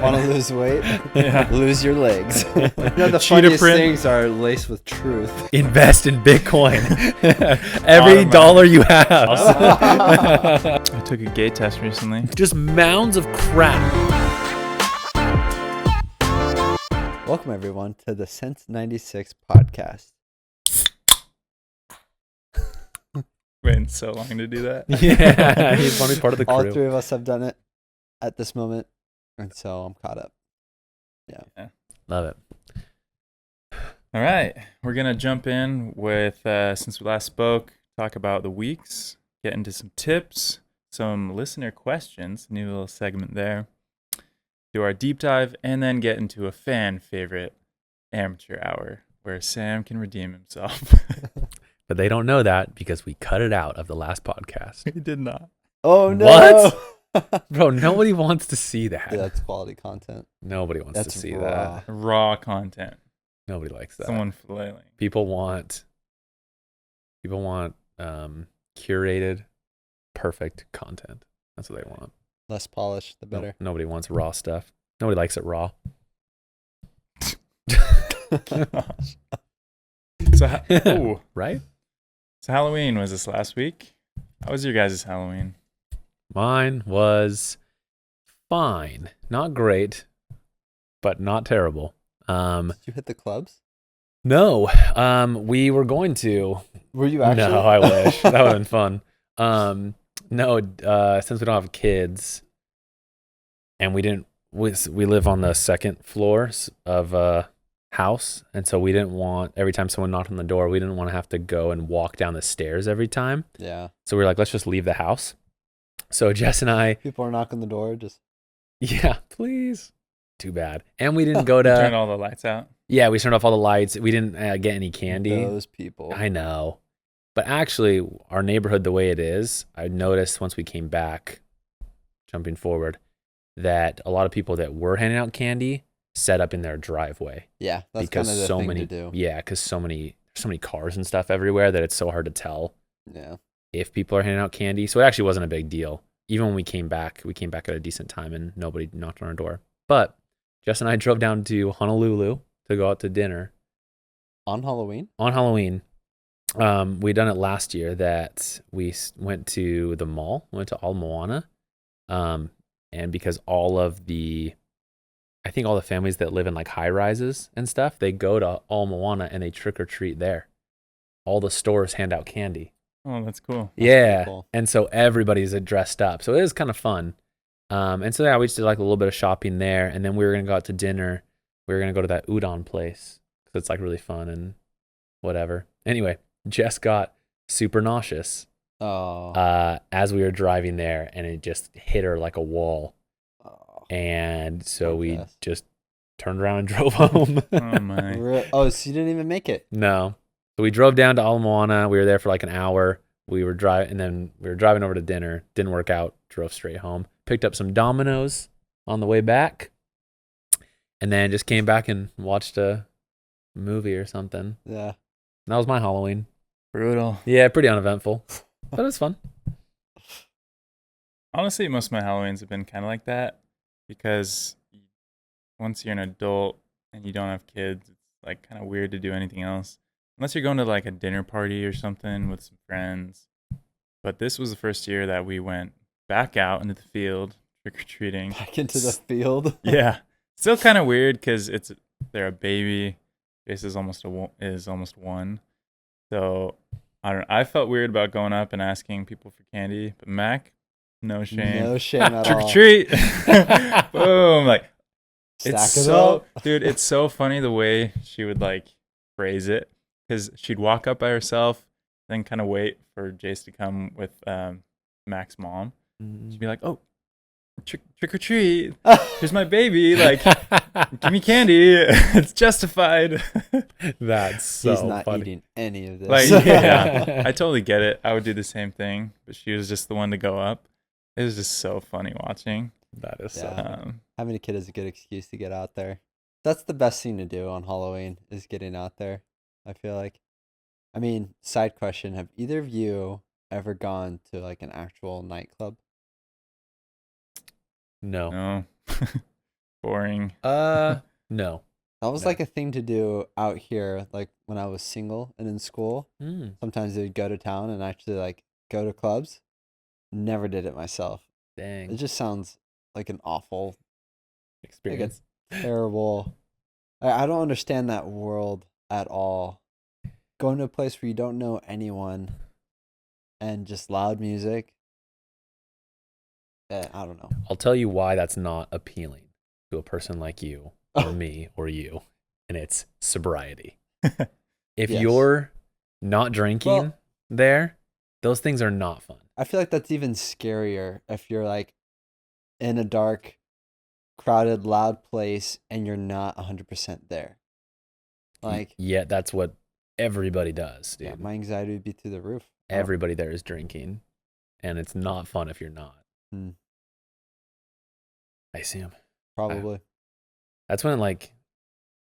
Want to lose weight? Yeah. Lose your legs. The Cheetah funniest print. things are laced with truth. Invest in Bitcoin. Every dollar you have. I took a gay test recently. Just mounds of crap. Welcome, everyone, to the S96 Podcast. Waiting so long to do that. Yeah, he's one part of the crew. All three of us have done it at this moment, and so I'm caught up. Yeah. Love it. All right. We're going to jump in with, since we last spoke, talk about the weeks, get into some tips, some listener questions, new little segment there, do our deep dive, and then get into a fan favorite amateur hour where Sam can redeem himself. But they don't know that because we cut it out of the last podcast. He did not. Oh, no. What? Bro, nobody wants to see that. Yeah, that's quality content. Nobody wants That's to see raw. that. Raw content. Nobody likes that. Someone flailing. People want curated, perfect content. That's what they want. Less polished, the better. Nobody wants raw stuff. Nobody likes it raw. So, Right? So Halloween was this last week. How was your guys' Halloween? Mine was fine. Not great, but not terrible. Did you hit the clubs? No, we were going to. Were you actually? No, I wish. That would have been fun. No, since we don't have kids, and we live on the second floor of a house, and so we didn't want, every time someone knocked on the door, we didn't want to have to go and walk down the stairs every time. Yeah. So we were like, let's just leave the house. So Jess and I. People are knocking the door, just. Yeah, please. Too bad. And we didn't go to. Turn all the lights out. Yeah, we turned off all the lights. We didn't get any candy. Those people. I know. But actually, our neighborhood, the way it is, I noticed once we came back, jumping forward, that a lot of people that were handing out candy set up in their driveway. Yeah, that's because kind of the so thing many, to do. Yeah, because so many cars and stuff everywhere that it's so hard to tell Yeah. if people are handing out candy. So it actually wasn't a big deal. Even when we came back at a decent time and nobody knocked on our door. But Jess and I drove down to Honolulu to go out to dinner. On Halloween? On Halloween. We done it last year that we went to the mall, went to Ala Moana. And because I think all the families that live in like high rises and stuff, they go to Ala Moana and they trick or treat there. All the stores hand out candy. Oh, that's cool. Yeah. cool. And so everybody's dressed up. So it is kind of fun. And so yeah, we just did like a little bit of shopping there. And then we were going to go out to dinner. We were going to go to that udon place because it's like really fun and whatever. Anyway, Jess got super nauseous as we were driving there, and it just hit her like a wall. And so we just turned around and drove home. Oh, my. Oh, so you didn't even make it? No. So we drove down to Ala Moana. We were there for like an hour. We were driving over to dinner. Didn't work out. Drove straight home. Picked up some Domino's on the way back. And then just came back and watched a movie or something. Yeah. That was my Halloween. Brutal. Yeah, pretty uneventful. But it was fun. Honestly, most of my Halloweens have been kind of like that because once you're an adult and you don't have kids, it's like kind of weird to do anything else. Unless you're going to like a dinner party or something with some friends. But this was the first year that we went back out into the field trick-or-treating. Back into the field? Yeah. Still kind of weird because they're a baby. This is almost one. So I felt weird about going up and asking people for candy. But Mac, no shame. No shame at all. Trick-or-treat. Boom. Like, Stack it up. Dude, it's so funny the way she would like phrase it. Because she'd walk up by herself, then kind of wait for Jace to come with Mac's mom. She'd be like, "Oh, trick or treat! Here's my baby! Like, give me candy! It's justified." That's so He's not funny. eating any of this. Like, yeah, I totally get it. I would do the same thing, but she was just the one to go up. It was just so funny watching. That is Yeah. so. Having a kid is a good excuse to get out there. That's the best thing to do on Halloween is getting out there. I feel like. I mean, side question, have either of you ever gone to like an actual nightclub? No. No. boring. No. That was No. like a thing to do out here, like when I was single and in school. Sometimes they would go to town and actually like go to clubs. Never did it myself. Dang. It just sounds like an awful, Experience. terrible. I don't understand that world at all. Going to a place where you don't know anyone and just loud music. I don't know. I'll tell you why that's not appealing to a person like you or me or you, and it's sobriety. If Yes. you're not drinking Well- there, those things are not fun. I feel like that's even scarier if you're like in a dark, crowded, loud place and you're not 100% there. Like, Yet that's what everybody does, dude. yeah, my anxiety would be through the roof. Everybody there is drinking, and it's not fun if you're not. I assume. Probably. That's when, like,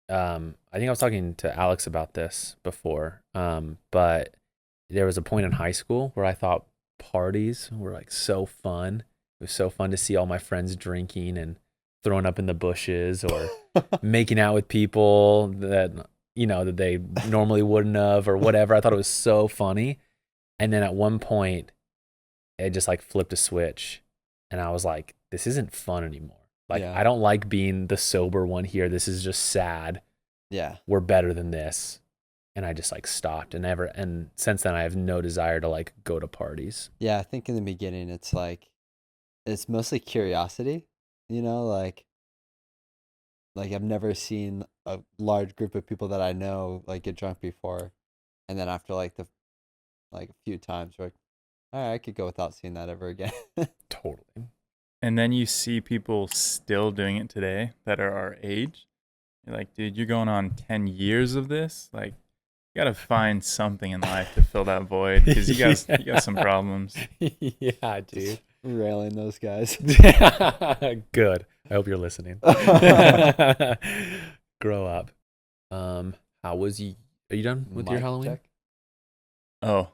I think I was talking to Alex about this before, but there was a point in high school where I thought parties were like so fun. It was so fun to see all my friends drinking and throwing up in the bushes or making out with people that, you know, that they normally wouldn't have or whatever. I thought it was so funny. And then at one point, it just like flipped a switch. And I was like, this isn't fun anymore. Like, Yeah. I don't like being the sober one here. This is just sad. Yeah. We're better than this. And I just like stopped and since then I have no desire to like go to parties. Yeah, I think in the beginning it's like, it's mostly curiosity, you know, like I've never seen a large group of people that I know like get drunk before. And then after like a few times, we're like, all right, I could go without seeing that ever again. Totally. And then you see people still doing it today that are our age. You're like, dude, you're going on 10 years of this. Like, you got to find something in life to fill that void because you got some problems. Yeah, dude. Railing those guys. Good. I hope you're listening. Grow up. How was you? Are you done with your Mic Halloween? check. Oh,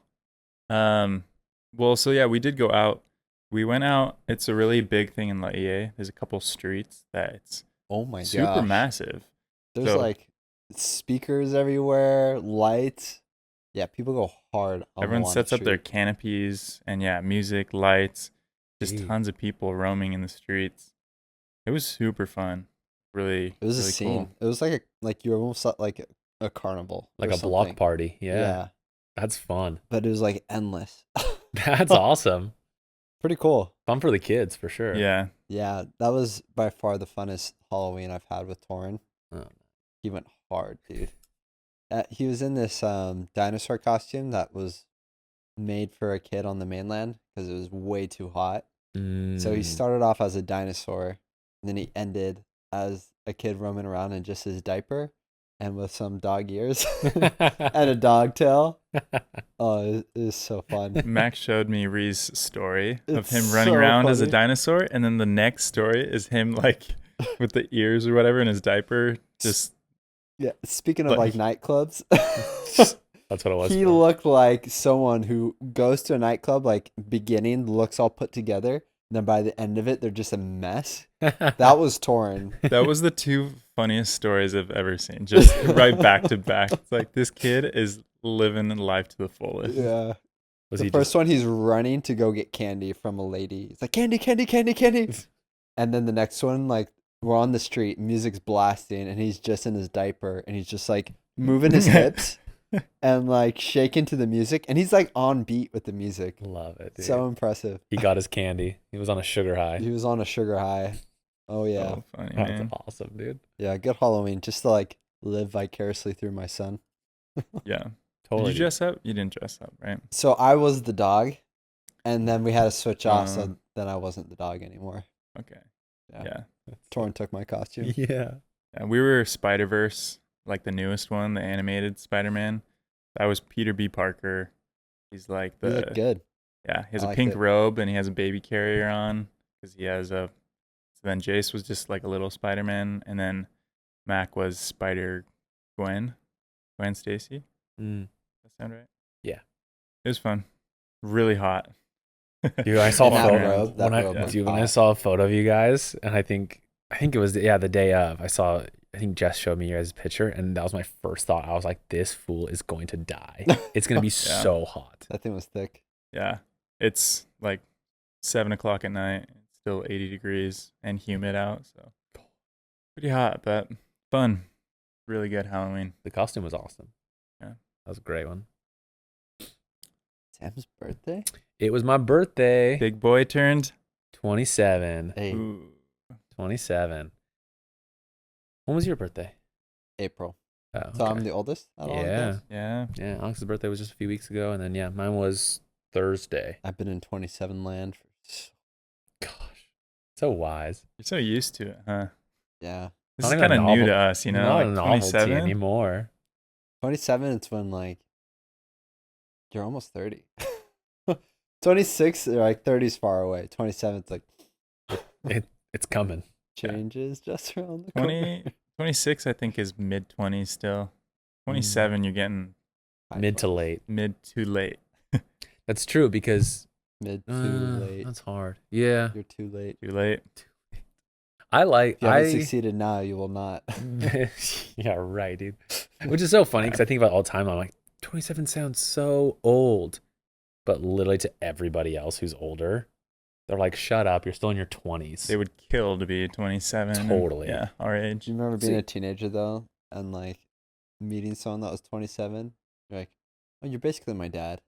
well, so yeah, we did go out. We went out. It's a really big thing in La Ie. There's a couple streets that it's Oh my super gosh. massive. There's So- like speakers everywhere, lights. Yeah, people go hard on Everyone Walnut sets up their Street. canopies and yeah, music, lights, just Gee. tons of people roaming in the streets. It was super fun. Really, It was a really scene. cool. It was like you almost saw like a carnival. Like or a block something. party. Yeah. Yeah. That's fun. But it was like endless. That's awesome. Pretty cool. Fun for the kids for sure. Yeah, Yeah, that was by far the funnest Halloween I've had with Torin. Oh. He went hard, dude. He was in this dinosaur costume that was made for a kid on the mainland because it was way too hot. So he Mm. started off as a dinosaur, and then he ended as a kid roaming around in just his diaper and with some dog ears and a dog tail. Oh, it was so fun. Max showed me Ree's story of It's him running so around as a funny. dinosaur, and then the next story is him like with the ears or whatever in his diaper. Just Yeah, speaking of like nightclubs, That's what it was. he for. looked like someone who goes to a nightclub, like beginning looks all put together, and then by the end of it, they're just a mess. That was Torin. that was the two funniest stories I've ever seen. Just right back to back. It's like this kid is living life to the fullest. Yeah. Was The he first one, he's running to go get candy from a lady. He's like, candy, candy, candy, candy. And then the next one, like, we're on the street, music's blasting, and he's just in his diaper, and he's just like moving his hips and like shaking to the music, and he's like on beat with the music. Love it, dude. So impressive. He got his candy. He was on a sugar high. He was on a sugar high. Oh yeah, So funny, That's man. awesome, dude. yeah. Good Halloween, just to like live vicariously through my son. Yeah. Totally. Did you dress up? You didn't dress up, right? So I was the dog, and then we had to switch off. Uh. So then I wasn't the dog anymore. Okay. Yeah. Yeah. Torrin took my costume. Yeah. Yeah, we were Spider-Verse, like the newest one, the animated Spider-Man. I was Peter B. Parker. He's like You look the good. yeah. He has I a liked pink it. robe and he has a baby carrier on because he has a. So then Jace was just like a little Spider-Man, and then Mac was Spider-Gwen, Gwen Stacy. Mm. That sound right? Yeah. It was fun. Really hot. Dude, I saw a That photo. robe- that when I, robe was dude, when I hot. saw a photo of you guys, and I think I think it was the day of. I think Jess showed me your guys' picture, and that was my first thought. I was like, this fool is going to die. It's going to be so hot. That thing was thick. Yeah. It's like 7 o'clock at night. It's still 80 degrees and humid out. So pretty hot, but fun. Really good Halloween. The costume was awesome. Yeah. That was a great one. Sam's birthday? It was my birthday. Big boy turned 27. Hey, Ooh. 27. When was your birthday? April. Oh, So I'm okay. the oldest out of all of us? Yeah. Yeah, Alex's birthday was just a few weeks ago, and then mine was Thursday. I've been in 27 land for Gosh, so wise. You're so used to it, huh? yeah. This Not is even kind a of new novel- to us, you know? Not a Like novelty 27. anymore. 27, it's when like you're almost 30. 26, like 30's far away. 27, it's like It's coming. changes just around the 20, corner. 26, I think, is mid 20s still. 27, you're getting Mid to late. mid to late. That's true because Mid too late. That's hard. Yeah. You're too late. Too late. I like If you haven't succeeded now, you will not. Yeah, right, dude. Which is so funny because I think about it all the time. I'm like, 27 sounds so old. But literally to everybody else who's older, they're like, shut up, you're still in your 20s. They would kill to be 27. and, Totally. yeah, our age. Do you remember being See- a teenager though, and like meeting someone that was 27? You're like, oh, you're basically my dad.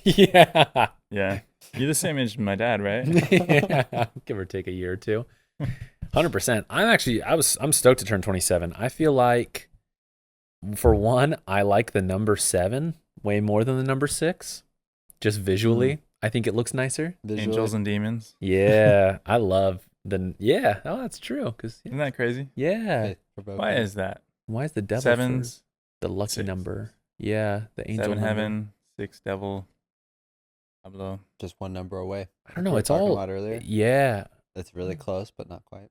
Yeah. Yeah. You're the same age as my dad, right? Yeah. Give or take a year or two. 100%. I'm stoked to turn 27. I feel like, for one, I like the number 7 way more than the number 6. Just visually, I think it looks nicer. Visually. Angels and demons. Yeah, I love oh, that's true. Cause Isn't that crazy? yeah, Faith-provoking. Why is that? why is the devil Sevens, the lucky 6. number? Yeah, the angel 7 number. heaven, 6 devil. Pablo. just one number away? I don't know. We were It's talking all about earlier. yeah. It's really close, but not quite.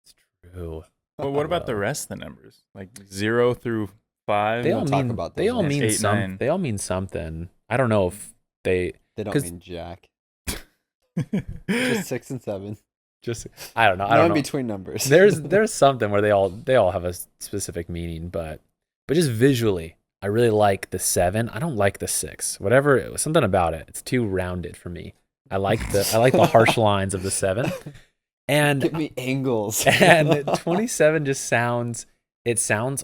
It's true. Well, what about the rest of the numbers? Like 0 through 5? They don't all talk mean about they those all ones. mean 8, some. 9. They all mean something. I don't know if they They don't 'cause- mean jack. Just 6 and 7. just. I don't know. I No don't in know. between numbers. There's something where they all have a specific meaning, but just visually, I really like the 7. I don't like the 6. Whatever, something about it. It's too rounded for me. I like the harsh lines of the 7, Give and me angles. 27 just sounds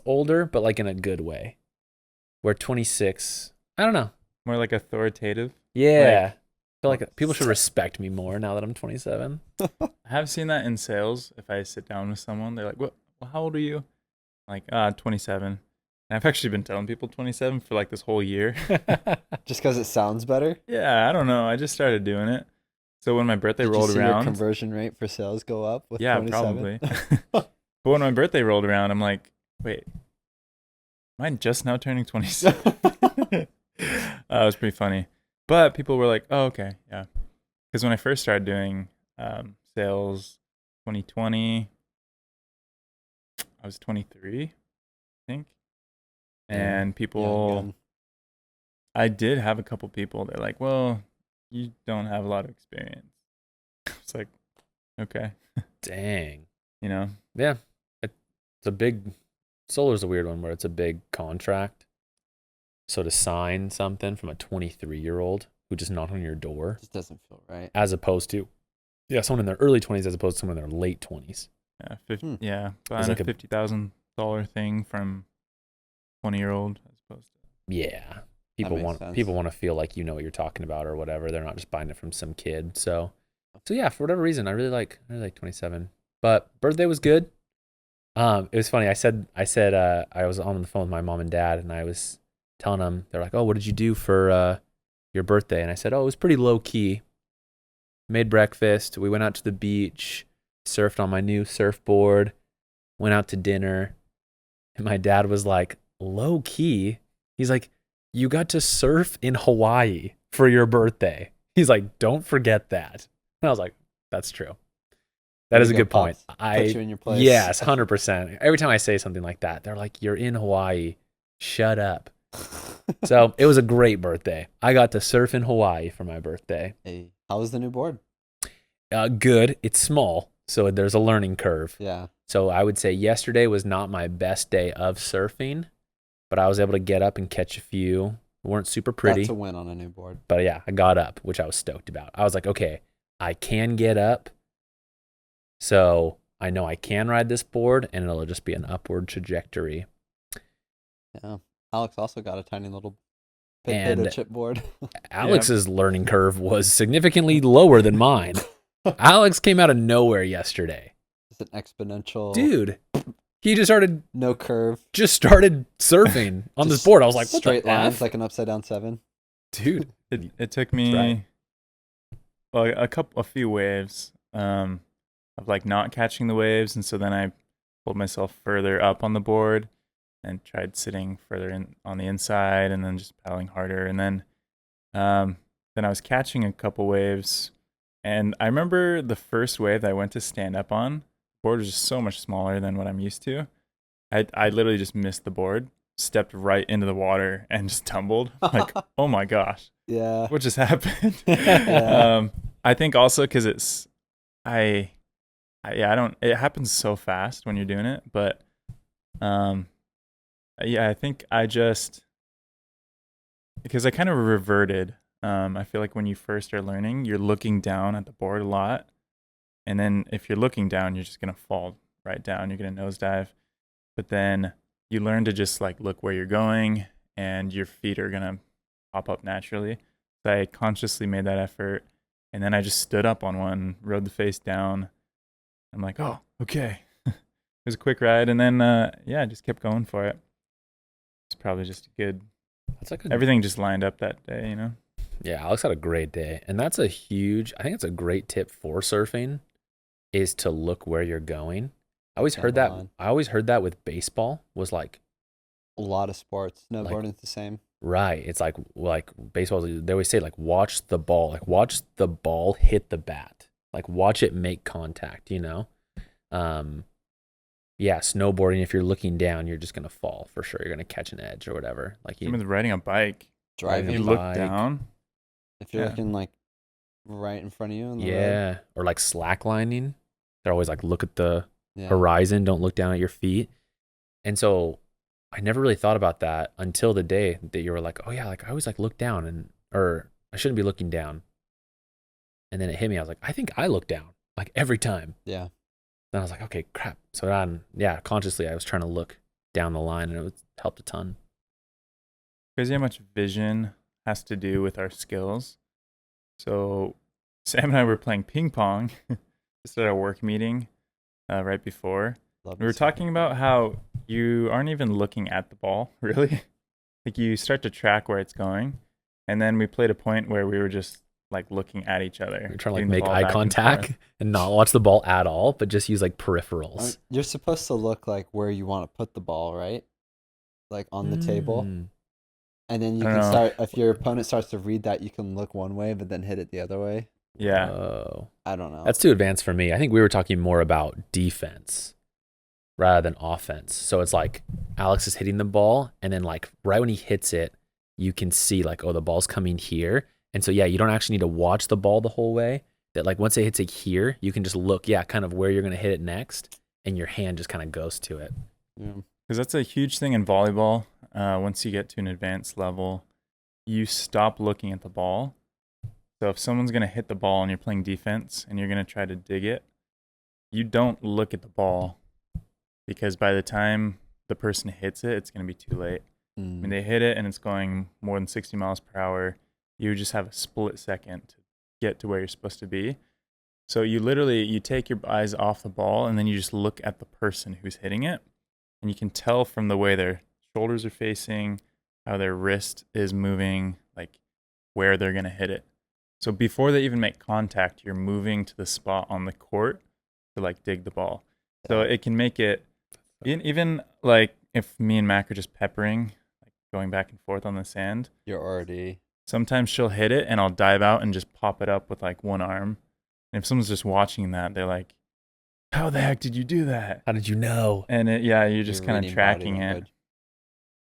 older, but like in a good way. Where 26, I don't know. More like authoritative. Yeah, I feel like people should respect me more now that I'm 27. I have seen that in sales. If I sit down with someone, they're like, "What? How old are you?" I'm like, 27. And I've actually been telling people 27 for like this whole year. Just because it sounds better. Yeah, I don't know. I just started doing it. So when my birthday Did you rolled see your around, conversion rate for sales go up with yeah, 27? probably. But when my birthday rolled around, I'm like, wait, am I just now turning 27? It was pretty funny. But people were like, oh, okay, yeah. Because when I first started doing sales 2020, I was 23, I think. And people, Young. I did have a couple people, they're like, well, you don't have a lot of experience. It's like, okay, Dang. you know? Yeah, it's a big. Solar's a weird one where it's a big contract. So to sign something from a 23-year-old who just knocked on your door, Just doesn't feel right. as opposed to, someone in their early 20s as opposed to someone in their late 20s. Yeah, Hmm. yeah, buying like a a- $50,000 thing from 20-year-old as opposed to. Yeah, makes sense. people want to feel like you know what you're talking about or whatever. They're not just buying it from some kid. So yeah, for whatever reason, I really like 27. But birthday was good. It was funny. I said I was on the phone with my mom and dad, and I was telling them, they're like, "Oh, what did you do for your birthday?" And I said, "Oh, it was pretty low key. Made breakfast. We went out to the beach, surfed on my new surfboard, went out to dinner." And my dad was like, "Low key?" He's like, "You got to surf in Hawaii for your birthday." He's like, "Don't forget that." And I was like, "That's true. That Way is to a go, good point." Pops. Put you in your place. Yes, 100%. Every time I say something like that, they're like, "You're in Hawaii. Shut up." So it was a great birthday. I got to surf in Hawaii for my birthday. Hey, how was the new board? Good. It's small, So there's a learning curve. Yeah. So I would say yesterday was not my best day of surfing, but I was able to get up and catch a few. Weren't super pretty. That's a win on a new board. But yeah, I got up, which I was stoked about. I was like, okay, I can get up. So I know I can ride this board, and it'll just be an upward trajectory. Yeah. Alex also got a tiny little potato And chip board. Alex's learning curve was significantly lower than mine. Alex came out of nowhere yesterday. It's an exponential. Dude, he just started surfing on this Just board. I was like, what straight the lines F? like an upside down 7. Dude. It took me a few waves of like not catching the waves, and so then I pulled myself further up on the board and tried sitting further in on the inside, and then just paddling harder, and then I was catching a couple waves, and I remember the first wave that I went to stand up on. The board was just so much smaller than what I'm used to. I literally just missed the board, stepped right into the water, and just tumbled. Like, oh my gosh. Yeah. What just happened? Yeah. I think also because it's, I don't, it happens so fast when you're doing it, but, yeah, I think because I kind of reverted. I feel like when you first are learning, you're looking down at the board a lot. And then if you're looking down, you're just going to fall right down. You're going to nosedive. But then you learn to just like look where you're going, and your feet are going to pop up naturally. So I consciously made that effort. And then I just stood up on one, rode the face down. I'm like, oh, okay. It was a quick ride. And then, I just kept going for it. It's probably just good. That's like Everything just lined up that day, you know? Yeah, Alex had a great day. And that's I think it's a great tip for surfing, is to look where you're going. I always heard that with baseball, was like A lot of sports. Snowboarding's the same. right. It's like baseball, they always say like watch the ball. Like watch the ball hit the bat. Like watch it make contact, you know? Yeah, snowboarding, if you're looking down, you're just gonna fall for sure. You're gonna catch an edge or whatever. Like Even with riding a bike, Driving. you a look bike. down. If you're Yeah. looking like right in front of you on the road. Yeah, or like slacklining. They're always like, look at the Yeah. horizon, don't look down at your feet. And so I never really thought about that until the day that you were like, oh yeah, like I always like look down, or I shouldn't be looking down. And then it hit me. I was like, I think I look down like every time. Yeah. Then I was like, okay, crap. So then, consciously I was trying to look down the line, and it helped a ton. Crazy how much vision has to do with our skills. So Sam and I were playing ping pong just at our work meeting right before. Love We were this. talking about how you aren't even looking at the ball, really. Like you start to track where it's going. And then we played a point where we were just like looking at each other. You're trying to like getting the make ball eye back and contact forth. and not watch the ball at all, but just use like peripherals. You're supposed to look like where you want to put the ball, right? Like on the table. Mm. And then you I can don't know. start, if your opponent starts to read that, you can look one way, but then hit it the other way. Yeah. Oh. I don't know. That's too advanced for me. I think we were talking more about defense rather than offense. So it's like Alex is hitting the ball, and then like right when he hits it, you can see like, oh, the ball's coming here. And so, yeah, you don't actually need to watch the ball the whole way. That like once it hits it here, you can just look, kind of where you're going to hit it next, and your hand just kind of goes to it. Yeah. Because that's a huge thing in volleyball. Once you get to an advanced level, you stop looking at the ball. So if someone's going to hit the ball and you're playing defense and you're going to try to dig it, you don't look at the ball, because by the time the person hits it, it's going to be too late. When they hit it and it's going more than 60 miles per hour, you just have a split second to get to where you're supposed to be. So you take your eyes off the ball, and then you just look at the person who's hitting it. And you can tell from the way their shoulders are facing, how their wrist is moving, like where they're going to hit it. So before they even make contact, you're moving to the spot on the court to like dig the ball. So it can make it, even like if me and Mac are just peppering, like going back and forth on the sand, You're already. sometimes she'll hit it and I'll dive out and just pop it up with like one arm. And if someone's just watching that, they're like, how the heck did you do that? How did you know? And you're just You're kind of reading body tracking it. language.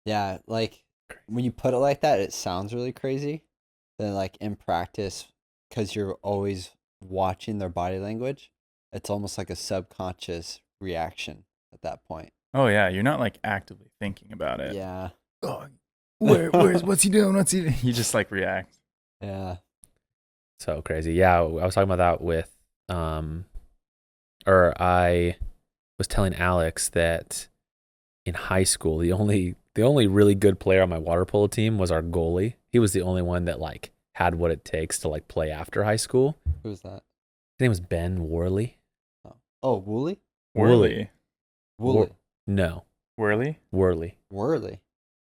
Yeah, like when you put it like that, it sounds really crazy. Then like in practice, because you're always watching their body language, it's almost like a subconscious reaction at that point. Oh yeah, you're not like actively thinking about it. Yeah. Oh, what's he doing? What's he doing? You just like react. Yeah. So crazy. Yeah, I was talking about that with or I was telling Alex that in high school, the only really good player on my water polo team was our goalie. He was the only one that like had what it takes to like play after high school. Who's that? His name was Ben Worley. Oh, Wooly? Worley. Wooly. No, Worley? Worley. Worley.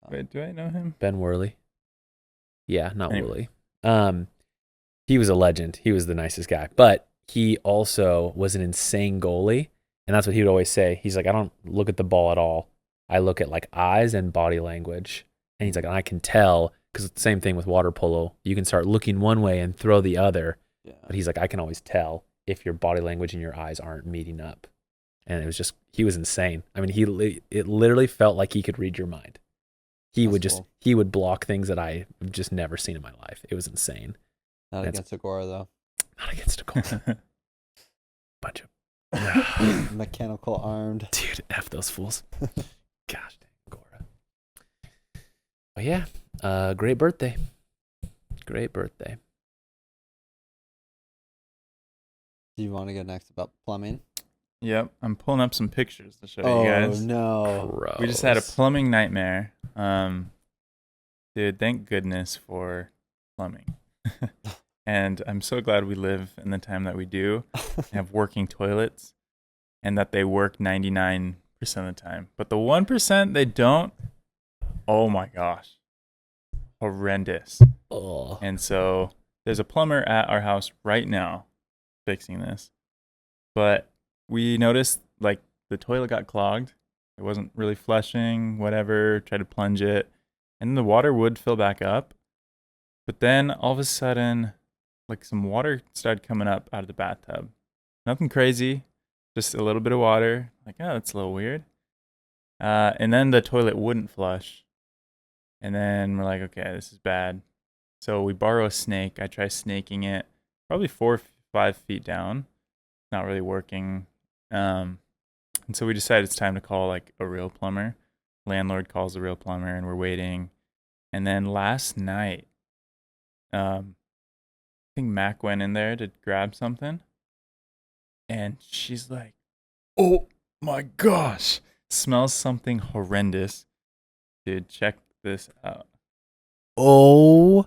Wait, do I know him? Ben Worley. Yeah, not Anyway. Worley. He was a legend. He was the nicest guy, but he also was an insane goalie, and that's what he would always say. He's like, I don't look at the ball at all. I look at like eyes and body language. And he's like, and I can tell, because it's the same thing with water polo. You can start looking one way and throw the other. Yeah. But he's like, I can always tell if your body language and your eyes aren't meeting up. And it was just, he was insane. I mean, it literally felt like he could read your mind. He would block things that I've just never seen in my life. It was insane. Not against Agora, though. Not against Agora. Bunch of Mechanical armed. dude, F those fools. Gosh dang, Agora. But yeah, great birthday. Great birthday. Do you want to go next about plumbing? Yep, I'm pulling up some pictures to show Oh, you guys. no. Gross. We just had a plumbing nightmare. Dude, thank goodness for plumbing. And I'm so glad we live in the time that we do, have working toilets, and that they work 99% of the time. But the 1% they don't, oh my gosh, horrendous. Oh. And so there's a plumber at our house right now fixing this. But we noticed like the toilet got clogged. It wasn't really flushing, whatever, tried to plunge it. And the water would fill back up. But then all of a sudden, like some water started coming up out of the bathtub. Nothing crazy, just a little bit of water. Like, oh, that's a little weird. And then the toilet wouldn't flush. And then we're like, okay, this is bad. So we borrow a snake. I try snaking it, probably 4 or 5 feet down. Not really working. And so we decided it's time to call like a real plumber. Landlord calls a real plumber, and we're waiting. And then last night, I think Mac went in there to grab something, and she's like, oh my gosh, smells something horrendous. Dude, check this out. Oh.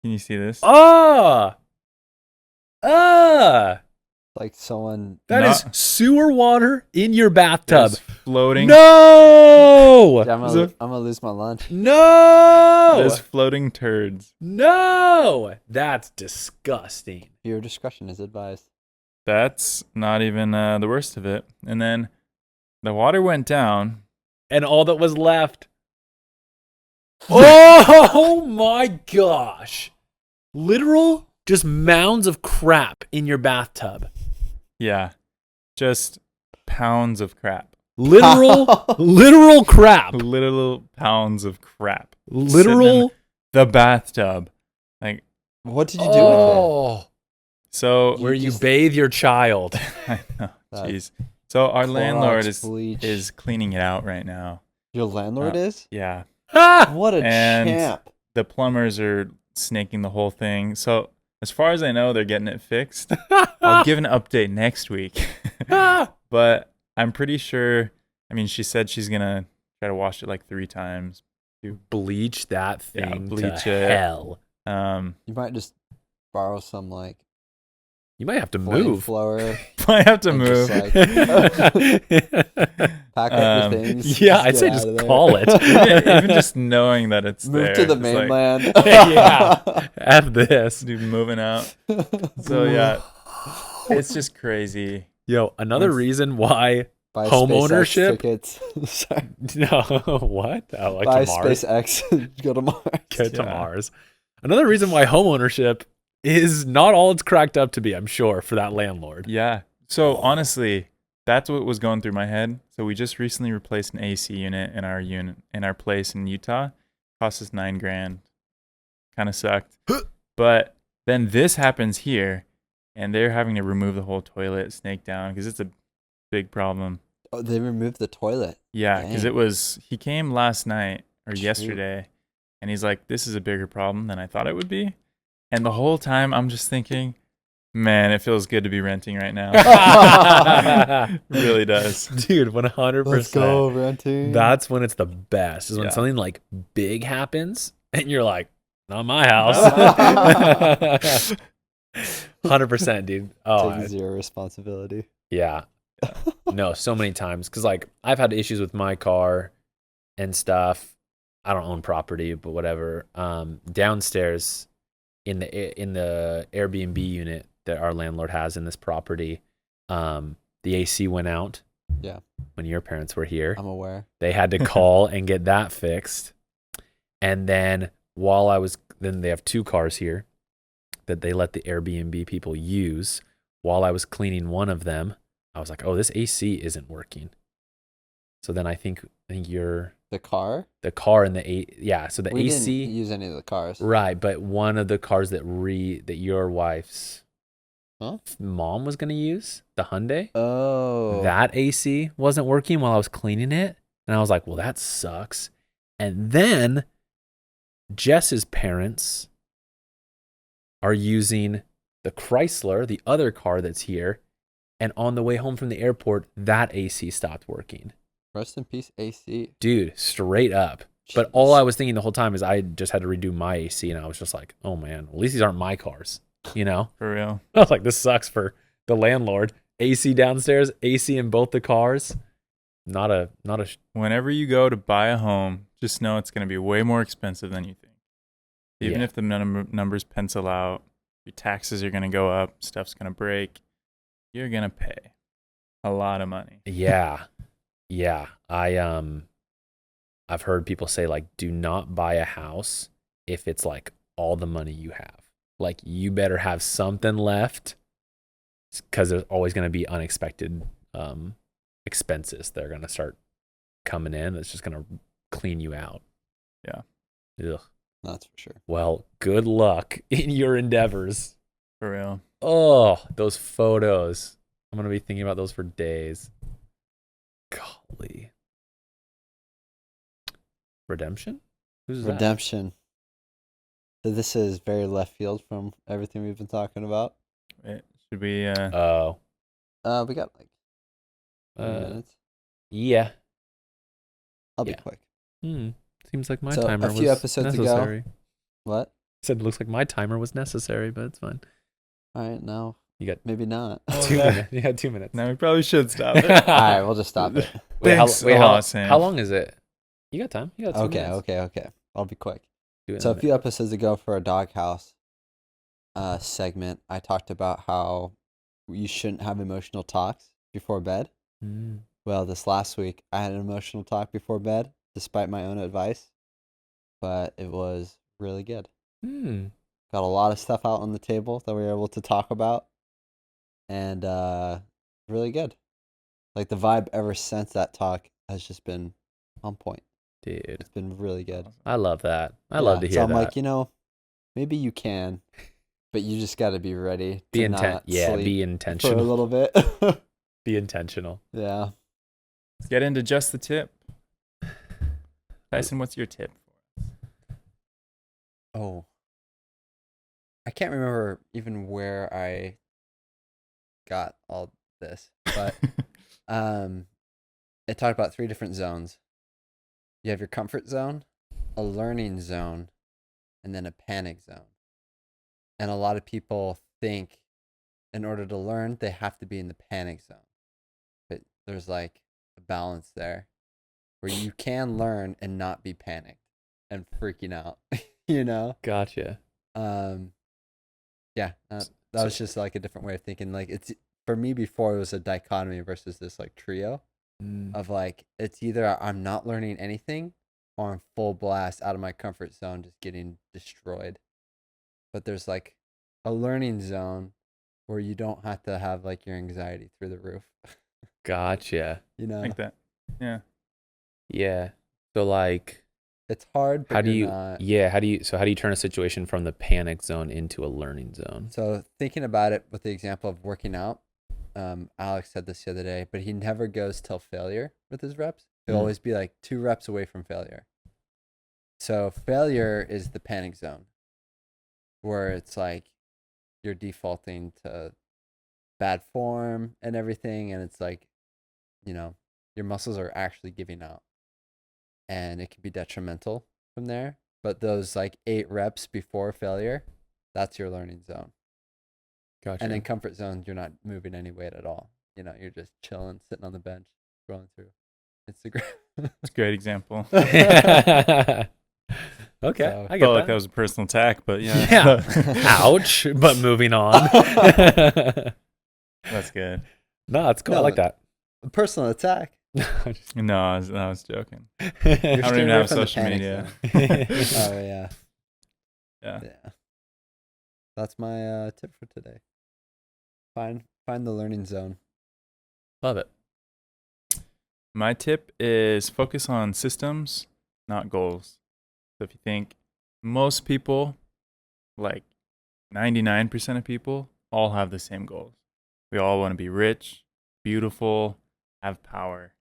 Can you see this? Like someone. That is sewer water in your bathtub. There's floating. No. Yeah, I'm gonna lose my lunch. No. There's floating turds. No. That's disgusting. Your discretion is advised. That's not even the worst of it. And then the water went down. And all that was left. Oh my gosh. Literal just mounds of crap in your bathtub. Yeah, just pounds of crap. Literal crap. Literal pounds of crap. Literal. The bathtub. Like, What did you do with it? so Where you bathe your child. I know, That's jeez. So our landlord Clorox bleach. is cleaning it out right now. Your landlord is? Yeah. What a And champ. The plumbers are snaking the whole thing. So as far as I know, they're getting it fixed. I'll give an update next week. But I'm pretty sure, I mean, she said she's going to try to wash it like 3 times. Bleach that thing bleach to it. hell. You might just borrow some like You might have to flame move. blower. I have to and move. just, pack up your things. Yeah, I'd get say out just of there. call it. Even just knowing that it's Move there. to the it's like, mainland. Yeah. Have this. dude, moving out. So yeah, it's just crazy. Yo, another Once- reason why Buy Homeownership? SpaceX tickets. Sorry. no what? Oh, like Buy to Mars. SpaceX. Go to Mars. Go to Yeah. Mars. Another reason why homeownership is not all it's cracked up to be, I'm sure, for that landlord. Yeah. So honestly, that's what was going through my head. So we just recently replaced an AC unit in our place in Utah. Cost us $9,000. Kind of sucked. But then this happens here, and they're having to remove the whole toilet, snake down, because it's a big problem. Oh, they removed the toilet. Yeah, because Dang. he came last night or Shoot. yesterday, and he's like, this is a bigger problem than I thought it would be. And the whole time I'm just thinking, man, it feels good to be renting right now. It really does. Dude, 100%. Let's go renting. That's when it's the best. Is when Yeah. something like big happens and you're like, not my house. 100%, dude. Oh, Taking zero responsibility. yeah. No, so many times. Because, like, I've had issues with my car and stuff. I don't own property, but whatever. Downstairs in the Airbnb unit that our landlord has in this property, the AC went out. Yeah. When your parents were here. I'm aware. They had to call and get that fixed. And then then they have 2 cars here that they let the Airbnb people use. While I was cleaning one of them, I was like, oh, this AC isn't working. So then I think you're The car? the car and so the We AC didn't use any of the cars. right, but one of the cars that your wife's mom was gonna use, the Hyundai. Oh. That AC wasn't working while I was cleaning it. And I was like, well, that sucks. And then Jess's parents are using the Chrysler, the other car that's here. And on the way home from the airport, that AC stopped working. Rest in peace, AC. Dude, straight up. But all I was thinking the whole time is I just had to redo my AC. And I was just like, oh, man, at least these aren't my cars, you know? For real. I was like, this sucks for the landlord. AC downstairs, AC in both the cars. Not a. Whenever you go to buy a home, just know it's going to be way more expensive than you think. Even if the numbers pencil out, your taxes are going to go up, stuff's going to break, you're going to pay a lot of money. Yeah. I've heard people say, like, do not buy a house if it's like all the money you have. Like, you better have something left, because there's always going to be unexpected expenses that are going to start coming in. That's just going to clean you out. Yeah. Ugh. That's for sure. Well, good luck in your endeavors. For real. Oh, those photos. I'm going to be thinking about those for days. Golly. Redemption? Who's that? Redemption. So this is very left field from everything we've been talking about. Wait, should we? Oh. We got like 10 minutes. Yeah. I'll be quick. Seems like my So, timer a few was episodes necessary. ago. What? Said it looks like my timer was necessary, but it's fine. All right, no. You got Maybe not. 2 minutes. You had 2 minutes. No, we probably should stop it. All right, we'll just stop it. How long is it? You got time. You got 2 minutes. Okay. I'll be quick. Do it So in a few episodes ago for a doghouse segment, I talked about how you shouldn't have emotional talks before bed. Well, this last week, I had an emotional talk before bed, despite my own advice, but it was really good. Got a lot of stuff out on the table that we were able to talk about, and really good. Like, the vibe ever since that talk has just been on point. Dude, It's been really good. I love that. I love to hear so I'm that. like, maybe you can, but you just got to be ready Be to not sleep be for a intentional. little bit. Be intentional. Yeah. Let's get into just the tip. Tyson, what's your tip? Oh. I can't remember even where I got all this, but it talked about 3 different zones. You have your comfort zone, a learning zone, and then a panic zone. And a lot of people think in order to learn, they have to be in the panic zone. But there's like a balance there where you can learn and not be panicked and freaking out, Gotcha. Yeah, that was just like a different way of thinking. Like, it's, for me before, it was a dichotomy versus this like trio of like, it's either I'm not learning anything or I'm full blast out of my comfort zone, just getting destroyed. But there's like a learning zone where you don't have to have like your anxiety through the roof. Gotcha. Like that. Yeah. Yeah. So like, It's hard, but How do you're you, not. how do you turn a situation from the panic zone into a learning zone? So thinking about it with the example of working out, Alex said this the other day, but he never goes till failure with his reps. He'll Mm. always be like 2 reps away from failure. So failure is the panic zone, where it's like you're defaulting to bad form and everything, and it's like, your muscles are actually giving out, and it can be detrimental from there. But those like 8 reps before failure, that's your learning zone. Gotcha. And in comfort zone, you're not moving any weight at all. You're just chilling, sitting on the bench, scrolling through Instagram. It's a great example. Okay, So- I get Felt like that. that was a personal attack, but yeah. Yeah. Ouch. But moving on. That's good. No, it's cool. I No, like that. Personal attack. No, I was joking. You're I don't even steering away have from the social panic media. zone. Oh yeah, Yeah. yeah. That's my tip for today. Find the learning zone. Love it. My tip is focus on systems, not goals. So if you think most people, like 99% of people, all have the same goals. We all want to be rich, beautiful, have power.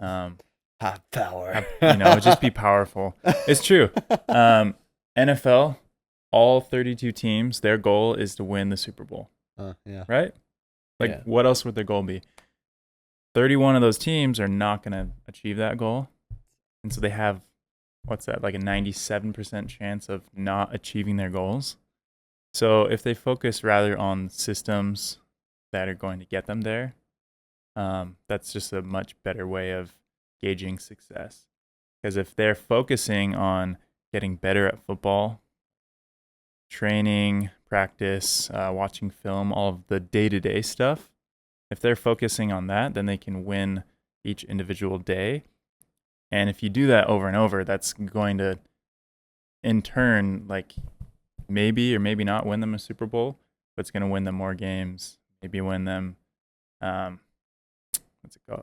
Have power. Just be powerful. It's true. NFL, all 32 teams, their goal is to win the Super Bowl, Yeah. right? Like, Yeah. what else would their goal be? 31 of those teams are not going to achieve that goal. And so they have, what's that, like a 97% chance of not achieving their goals. So if they focus rather on systems that are going to get them there, that's just a much better way of gauging success. Because if they're focusing on getting better at football, training, practice, watching film, all of the day-to-day stuff, if they're focusing on that, then they can win each individual day. And if you do that over and over, that's going to, in turn, like maybe or maybe not win them a Super Bowl, but it's going to win them more games, maybe win them,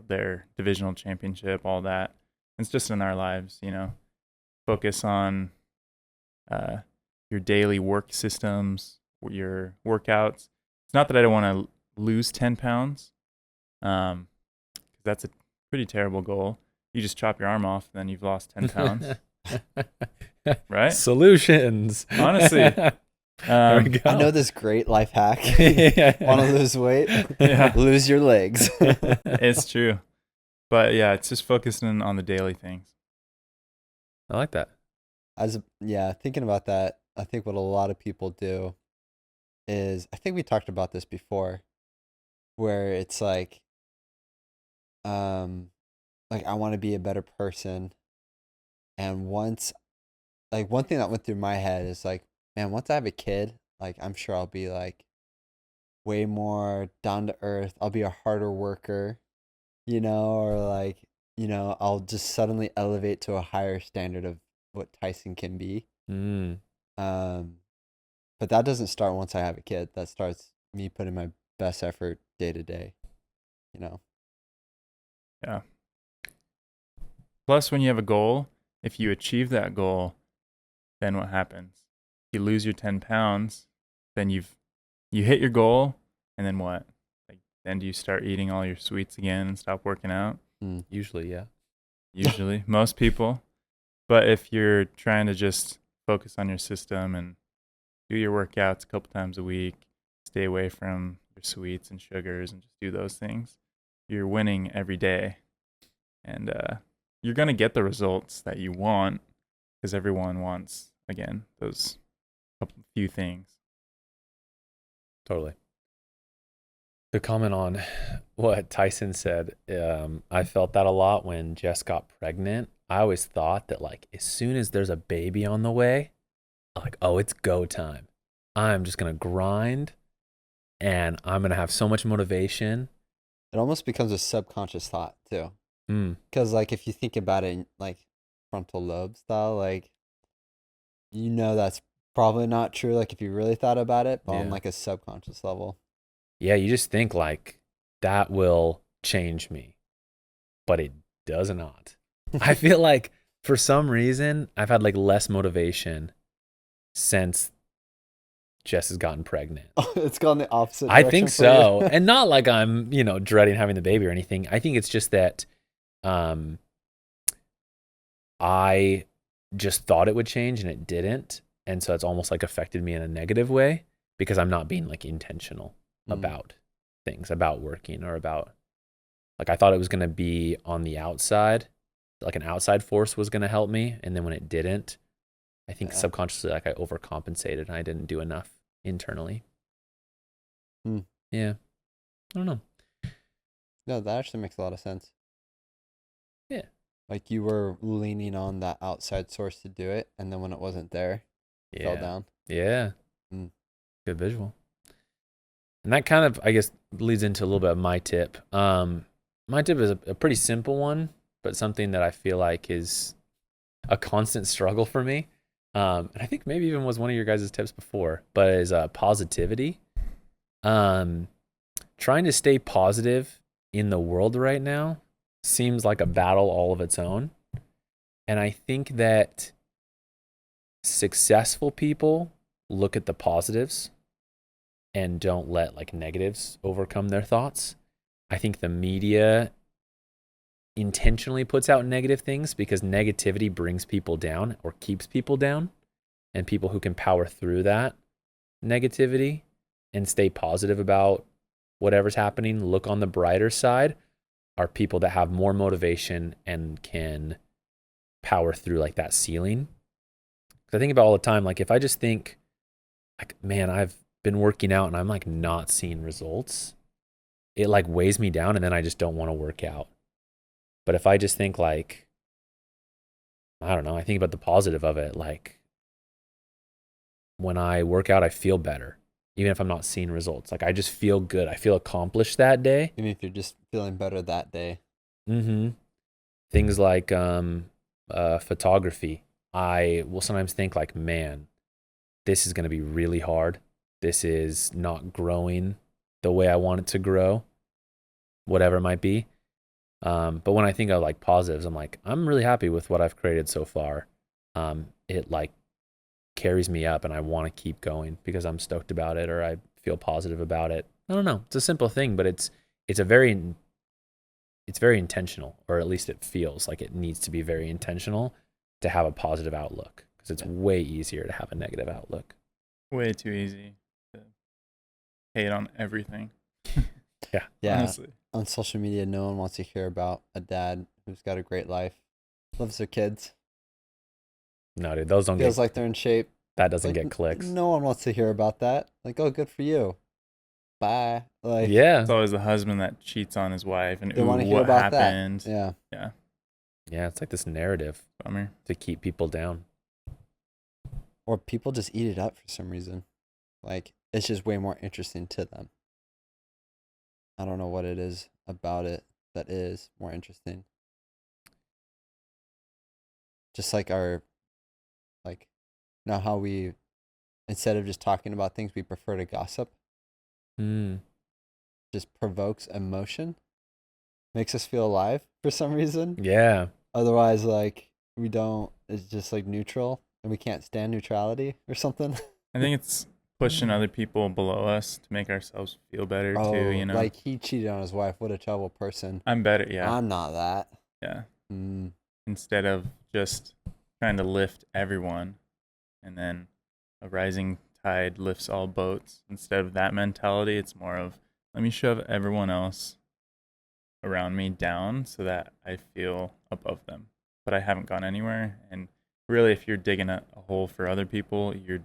their divisional championship, all that. It's just in our lives, focus on your daily work systems, your workouts. It's not that I don't want to lose 10 pounds, because that's a pretty terrible goal. You just chop your arm off, and then you've lost 10 pounds, right? Solutions. Honestly. There we go. I know this great life hack. Yeah. Want to lose weight? Yeah. Lose your legs. It's true. But yeah, it's just focusing on the daily things. I like that. Thinking about that, I think what a lot of people do is, I think we talked about this before, where it's like I want to be a better person. And one thing that went through my head is like, man, once I have a kid, like I'm sure I'll be like way more down to earth. I'll be a harder worker, or like, I'll just suddenly elevate to a higher standard of what Tyson can be. Mm. But that doesn't start once I have a kid. That starts me putting my best effort day to day, Yeah. Plus, when you have a goal, if you achieve that goal, then what happens? You lose your 10 pounds, then you hit your goal, and then what? Like, then do you start eating all your sweets again and stop working out? Usually, yeah. Usually, most people. But if you're trying to just focus on your system and do your workouts a couple times a week, stay away from your sweets and sugars and just do those things, you're winning every day. And you're going to get the results that you want, because everyone wants, again, those few things. Totally. To comment on what Tyson said, I felt that a lot when Jess got pregnant. I always thought that, like, as soon as there's a baby on the way, like, oh, it's go time. I'm just going to grind, and I'm going to have so much motivation. It almost becomes a subconscious thought too. Mm. Because like if you think about it, like frontal lobe style, like that's probably not true. Like if you really thought about it, but on Yeah. like a subconscious level. Yeah, you just think, like, that will change me, but it does not. I feel like for some reason, I've had like less motivation since Jess has gotten pregnant. It's gone the opposite I direction think for so. you. And not like I'm, dreading having the baby or anything. I think it's just that I just thought it would change and it didn't. And so it's almost like affected me in a negative way because I'm not being like intentional about things, about working or about like I thought it was going to be on the outside, like an outside force was going to help me. And then when it didn't, I think subconsciously like I overcompensated and I didn't do enough internally. Yeah. I don't know. No, that actually makes a lot of sense. Yeah. Like you were leaning on that outside source to do it, and then when it wasn't there, it fell down. Yeah. Good visual. And that kind of, I guess, leads into a little bit of my tip. My tip is a pretty simple one, but something that I feel like is a constant struggle for me. And I think maybe even was one of your guys' tips before, but is positivity. Trying to stay positive in the world right now seems like a battle all of its own. And I think that successful people look at the positives and don't let like negatives overcome their thoughts. I think the media intentionally puts out negative things because negativity brings people down or keeps people down. And people who can power through that negativity and stay positive about whatever's happening, look on the brighter side, are people that have more motivation and can power through like that ceiling. Because I think about all the time, like if I just think like, man, I've been working out and I'm like not seeing results, it like weighs me down and then I just don't want to work out. But if I just think like, I don't know, I think about the positive of it, like when I work out, I feel better, even if I'm not seeing results. Like I just feel good. I feel accomplished that day. Even if you're just feeling better that day. Things like photography. I will sometimes think like, man, this is going to be really hard. This is not growing the way I want it to grow, whatever it might be. But when I think of like positives, I'm like, I'm really happy with what I've created so far. It like carries me up and I want to keep going because I'm stoked about it or I feel positive about it. I don't know. It's a simple thing, but it's very intentional, or at least it feels like it needs to be very intentional to have a positive outlook because it's way easier to have a negative outlook. Way too easy to hate on everything. Yeah. Honestly. On social media, no one wants to hear about a dad who's got a great life, loves their kids. No, dude, those don't feels like they're in shape. That doesn't get clicks. No one wants to hear about that. Like, oh, good for you. Bye. Like, yeah, it's always the husband that cheats on his wife, and they want to hear what about happened? that. Yeah. Yeah, it's like this narrative Bummer. to keep people down. Or people just eat it up for some reason. Like, it's just way more interesting to them. I don't know what it is about it that is more interesting. Just like how we, instead of just talking about things, we prefer to gossip. Just provokes emotion. Makes us feel alive for some reason. Yeah. Otherwise, like, we don't, it's just like neutral and we can't stand neutrality or something. I think it's pushing other people below us to make ourselves feel better too, you know? Like he cheated on his wife. What a terrible person. I'm better, yeah. I'm not that. Yeah. Instead of just trying to lift everyone and then a rising tide lifts all boats. Instead of that mentality, it's more of let me shove everyone else around me down so that I feel above them. But I haven't gone anywhere. And really, if you're digging a hole for other people, you're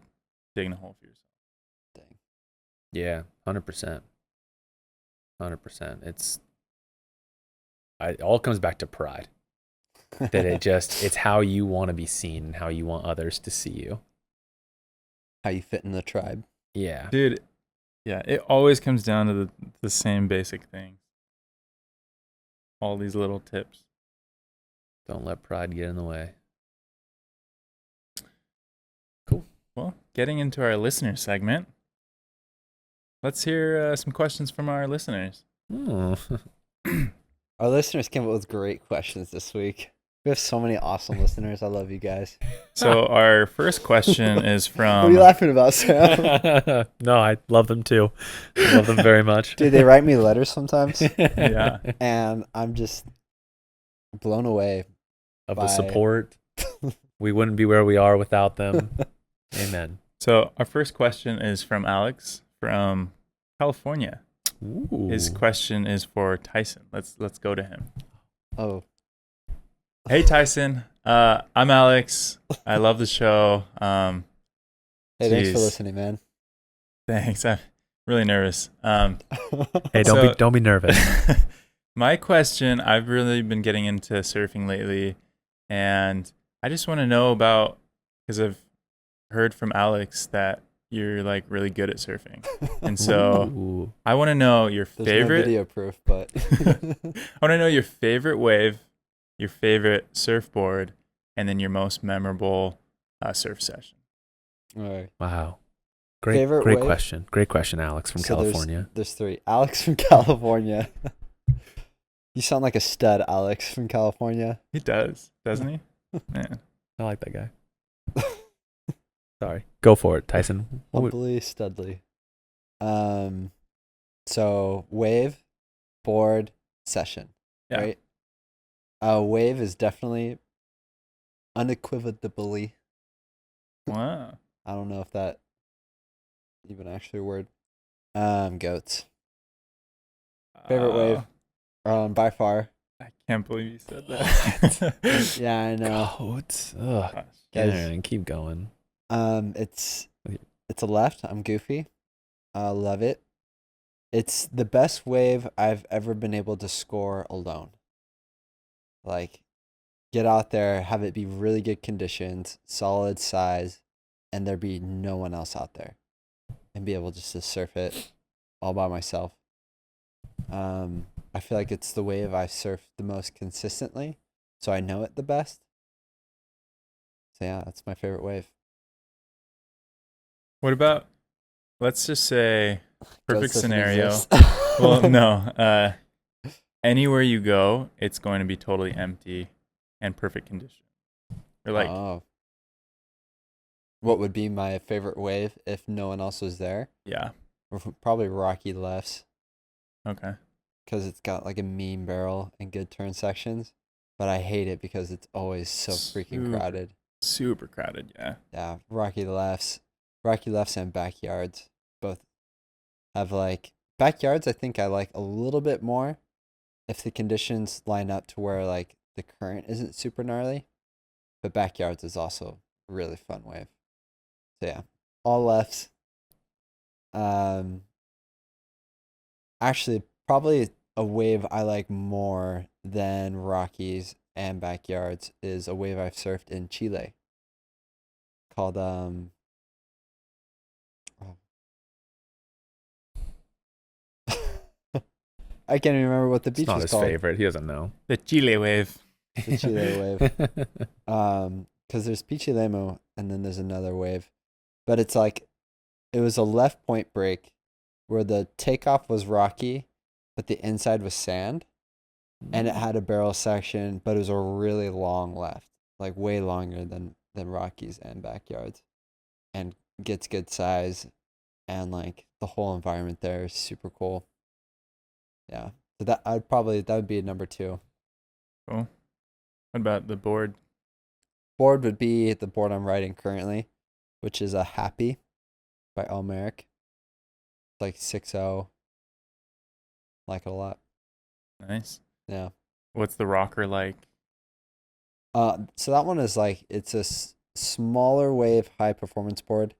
digging a hole for yourself. Dang. Yeah, 100%. 100%. It all comes back to pride. That it's how you want to be seen and how you want others to see you. How you fit in the tribe. Yeah. Dude, yeah, it always comes down to the same basic thing. All these little tips. Don't let pride get in the way. Cool. Well, getting into our listener segment, let's hear some questions from our listeners. Oh. Our listeners came up with great questions this week. We have so many awesome listeners. I love you guys. So our first question is What are from you laughing about, Sam? No, I love them too. I love them very much. Dude, they write me letters sometimes, yeah. and I'm just blown away. Of by- the support. We wouldn't be where we are without them. Amen. So our first question is from Alex from California. Ooh. His question is for Tyson. Let's go to him. Oh, Hey Tyson, I'm Alex. I love the show. hey, thanks for Jeez. listening, man. Thanks. I'm really nervous. Hey, So- don't be nervous. My question, I've really been getting into surfing lately, and I just want to know about, because I've heard from Alex that you're like really good at surfing. And so Ooh. I want to know your There's no favorite video proof, but I want to know your favorite wave, your favorite surfboard, and then your most memorable surf session. all right. Wow. Great Favorite great wave? question. Great question, Alex from So there's- California. There's 3. Alex from California. You sound like a stud, Alex from California. He does, doesn't he? Man. I like that guy. Sorry. Go for it, Tyson. What would- Humbly studly. So wave, board, session. Yeah. Right? Wave is definitely unequivocally. Wow. I don't know if that even actually a word. Goats. Favorite wave? By far. I can't believe you said that. Yeah, I know. Goats. Ugh. Gosh. Get Guys. in, keep going. It's a left. I'm goofy. I love it. It's the best wave I've ever been able to score alone. Like, get out there, have it be really good conditions, solid size, and there be no one else out there, and be able just to surf it all by myself. I feel like it's the wave I surf the most consistently, so I know it the best. So yeah, that's my favorite wave. What about, let's just say, perfect Ghost doesn't scenario. exist. Well, no. Anywhere you go, it's going to be totally empty and perfect condition. Or like, Oh. What would be my favorite wave if no one else was there? yeah. Probably Rocky Lefts, Okay. because it's got like a mean barrel and good turn sections. But I hate it because it's always so freaking Super. crowded. Super crowded, yeah. Yeah, Rocky Lefts and backyards both have like backyards. I think I like a little bit more if the conditions line up to where like the current isn't super gnarly. But backyards is also a really fun wave. So yeah, all lefts. Actually, probably a wave I like more than Rockies and backyards is a wave I've surfed in Chile called I can't even remember what the It's beach not was his called. favorite. He doesn't know. The Chile wave. The Chile wave. Because there's Pichilemu and then there's another wave, but it's like it was a left point break where the takeoff was rocky, but the inside was sand, and it had a barrel section, but it was a really long left, like way longer than Rockies and backyards, and gets good size, and like the whole environment there is super cool. Yeah, so that would be a number 2. Cool. What about the board? Board would be the board I'm riding currently, which is a Happy by Elmeric. It's like 6.0. Like it a lot. Nice. Yeah. What's the rocker like? So that one is like it's a smaller wave high performance board.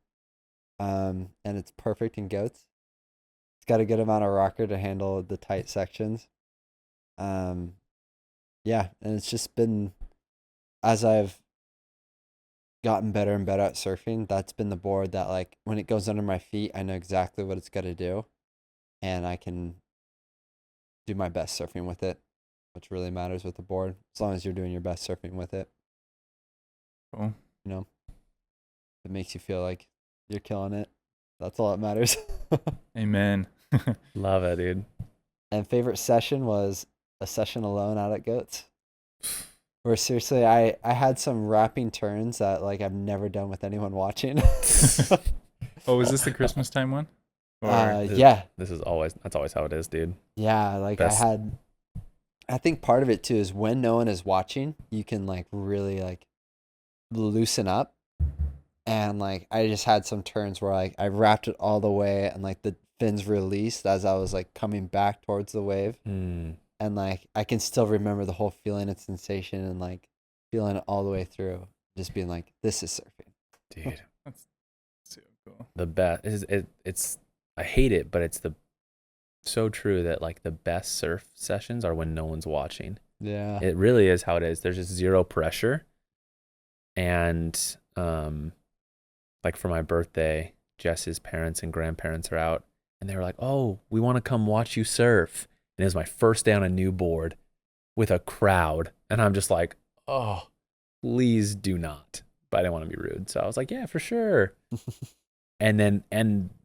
And it's perfect in goats. It's got a good amount of rocker to handle the tight sections. Yeah, and it's just been as I've gotten better and better at surfing, that's been the board that like when it goes under my feet, I know exactly what it's got to do, and I can do my best surfing with it, which really matters with the board. As long as you're doing your best surfing with it, Cool. you know, it makes you feel like you're killing it. That's all that matters. Amen. Love it, dude. And favorite session was a session alone out at Goats. Where seriously, I had some wrapping turns that like I've never done with anyone watching. Oh, was this the Christmas time one? Yeah. That's always how it is, dude. Yeah, like I think part of it too is when no one is watching, you can like really like loosen up. And like I just had some turns where like I wrapped it all the way and like the fins released as I was like coming back towards the wave. And like I can still remember the whole feeling and sensation and like feeling it all the way through, just being like, this is surfing. Dude, That's so cool. the best it's I hate it, but it's so true that like the best surf sessions are when no one's watching. Yeah. It really is how it is. There's just zero pressure. And like for my birthday, Jess's parents and grandparents are out and they were like, "Oh, we want to come watch you surf." And it was my first day on a new board with a crowd. And I'm just like, "Oh, please do not." But I didn't want to be rude. So I was like, "Yeah, for sure." And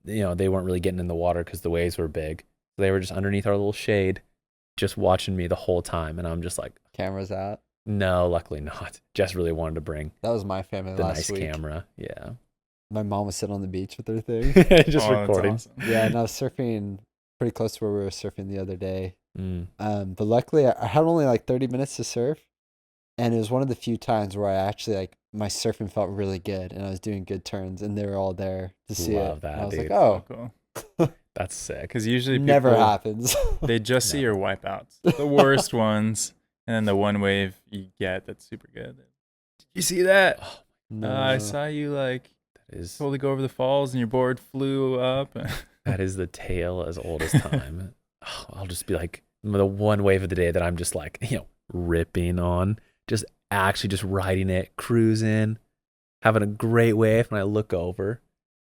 you know, they weren't really getting in the water because the waves were big. So they were just underneath our little shade, just watching me the whole time. And I'm just like, Cameras out. no, luckily not. Jess really wanted to bring That was my family the last nice week. Camera. Yeah. My mom was sitting on the beach with her thing. Just Oh, that's recording. awesome. Yeah, and I was surfing pretty close to where we were surfing the other day. Mm. But luckily I had only like 30 minutes to surf. And it was one of the few times where I actually like my surfing felt really good and I was doing good turns and they were all there to see Love it. that, And I was dude. like, oh, So cool. That's sick. Because usually never people, happens. they just see your wipeouts, the worst ones, and then the one wave you get that's super good. Did you see that? I saw you like That is totally go over the falls and your board flew up. that is the tale as old as time. Oh, I'll just be like the one wave of the day that I'm just like, you know, ripping on, just actually just riding it, cruising, having a great wave, and I look over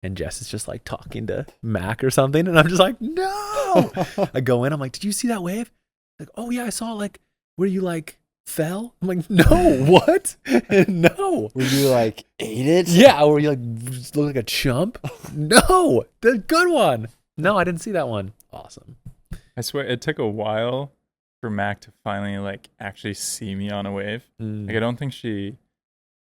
and Jess is just like talking to Mac or something, and I'm just like, no. I go in, I'm like, did you see that wave? Like, oh yeah, I saw it, like where you like fell. I'm like, no, what? No. Were you like, ate it? Yeah, or you like just look like a chump? No, the good one. No, I didn't see that one. Awesome. I swear it took a while for Mac to finally like actually see me on a wave. Like I don't think she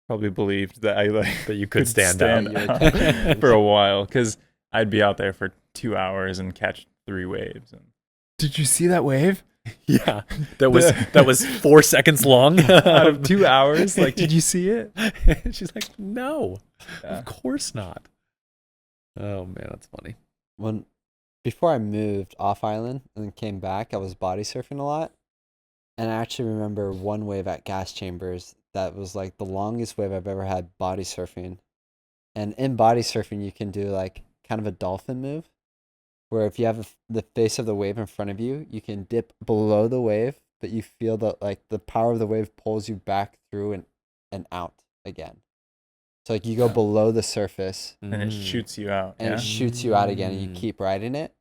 probably believed that I like That you could stand up. up for a while because I'd be out there for 2 hours and catch 3 waves. And did you see that wave? Yeah, that was 4 seconds long. Out of 2 hours, like, did you see it? She's like, no, Yeah. of course not. Oh man, that's funny. Before I moved off island and then came back, I was body surfing a lot. And I actually remember one wave at Gas Chambers that was like the longest wave I've ever had body surfing. And in body surfing, you can do like kind of a dolphin move, where if you have the face of the wave in front of you, you can dip below the wave, but you feel that like the power of the wave pulls you back through and out again. So like you go below the surface And it shoots you out. and Yeah. it shoots you out again and you keep riding it.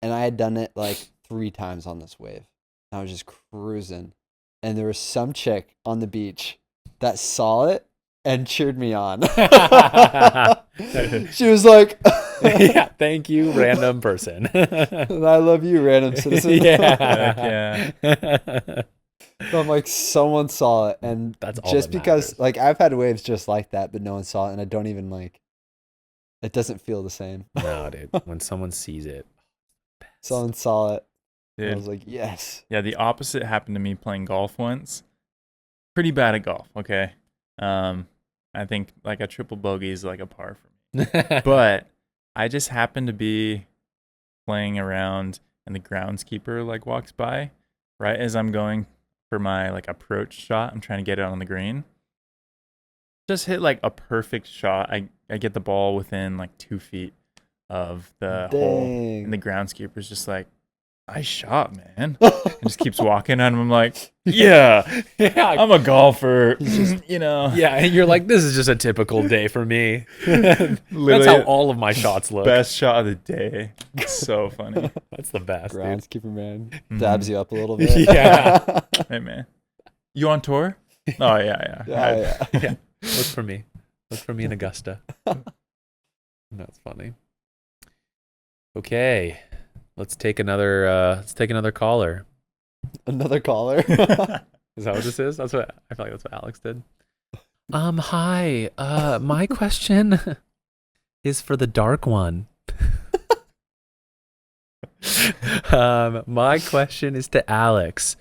And I had done it like 3 times on this wave. I was just cruising. And there was some chick on the beach that saw it and cheered me on. She was like, Yeah, thank you, random person. I love you, random citizen. Yeah. So I'm like, someone saw it. And That's all just that because, matters. like, I've had waves just like that, but no one saw it. And I don't even like, it doesn't feel the same. No, dude. When someone sees it, Someone saw it. And I Dude. was like, yes. Yeah, the opposite happened to me playing golf once. Pretty bad at golf, okay? I think like a triple bogey is like a par for me. But I just happened to be playing around and the groundskeeper like walks by right as I'm going for my like approach shot. I'm trying to get it on the green. Just hit like a perfect shot. I get the ball within like 2 feet of the hole. Dang. And the groundskeeper's just like, nice shot, man. And just keeps walking and I'm like, yeah, Yeah. I'm a golfer. You know. Yeah, and you're like, this is just a typical day for me. That's Literally how all of my shots look. Best shot of the day. So funny. That's the best, dude. Groundskeeper man Mhm. dabs you up a little bit. Yeah. Hey, man. You on tour? Oh, yeah. Yeah. Yeah. Look for me. Look for me in Augusta. That's funny. Okay. Let's take another caller. Another caller. Is that what this is? That's what I feel like that's what Alex did. Hi. My question is for the dark one. My question is to Alex.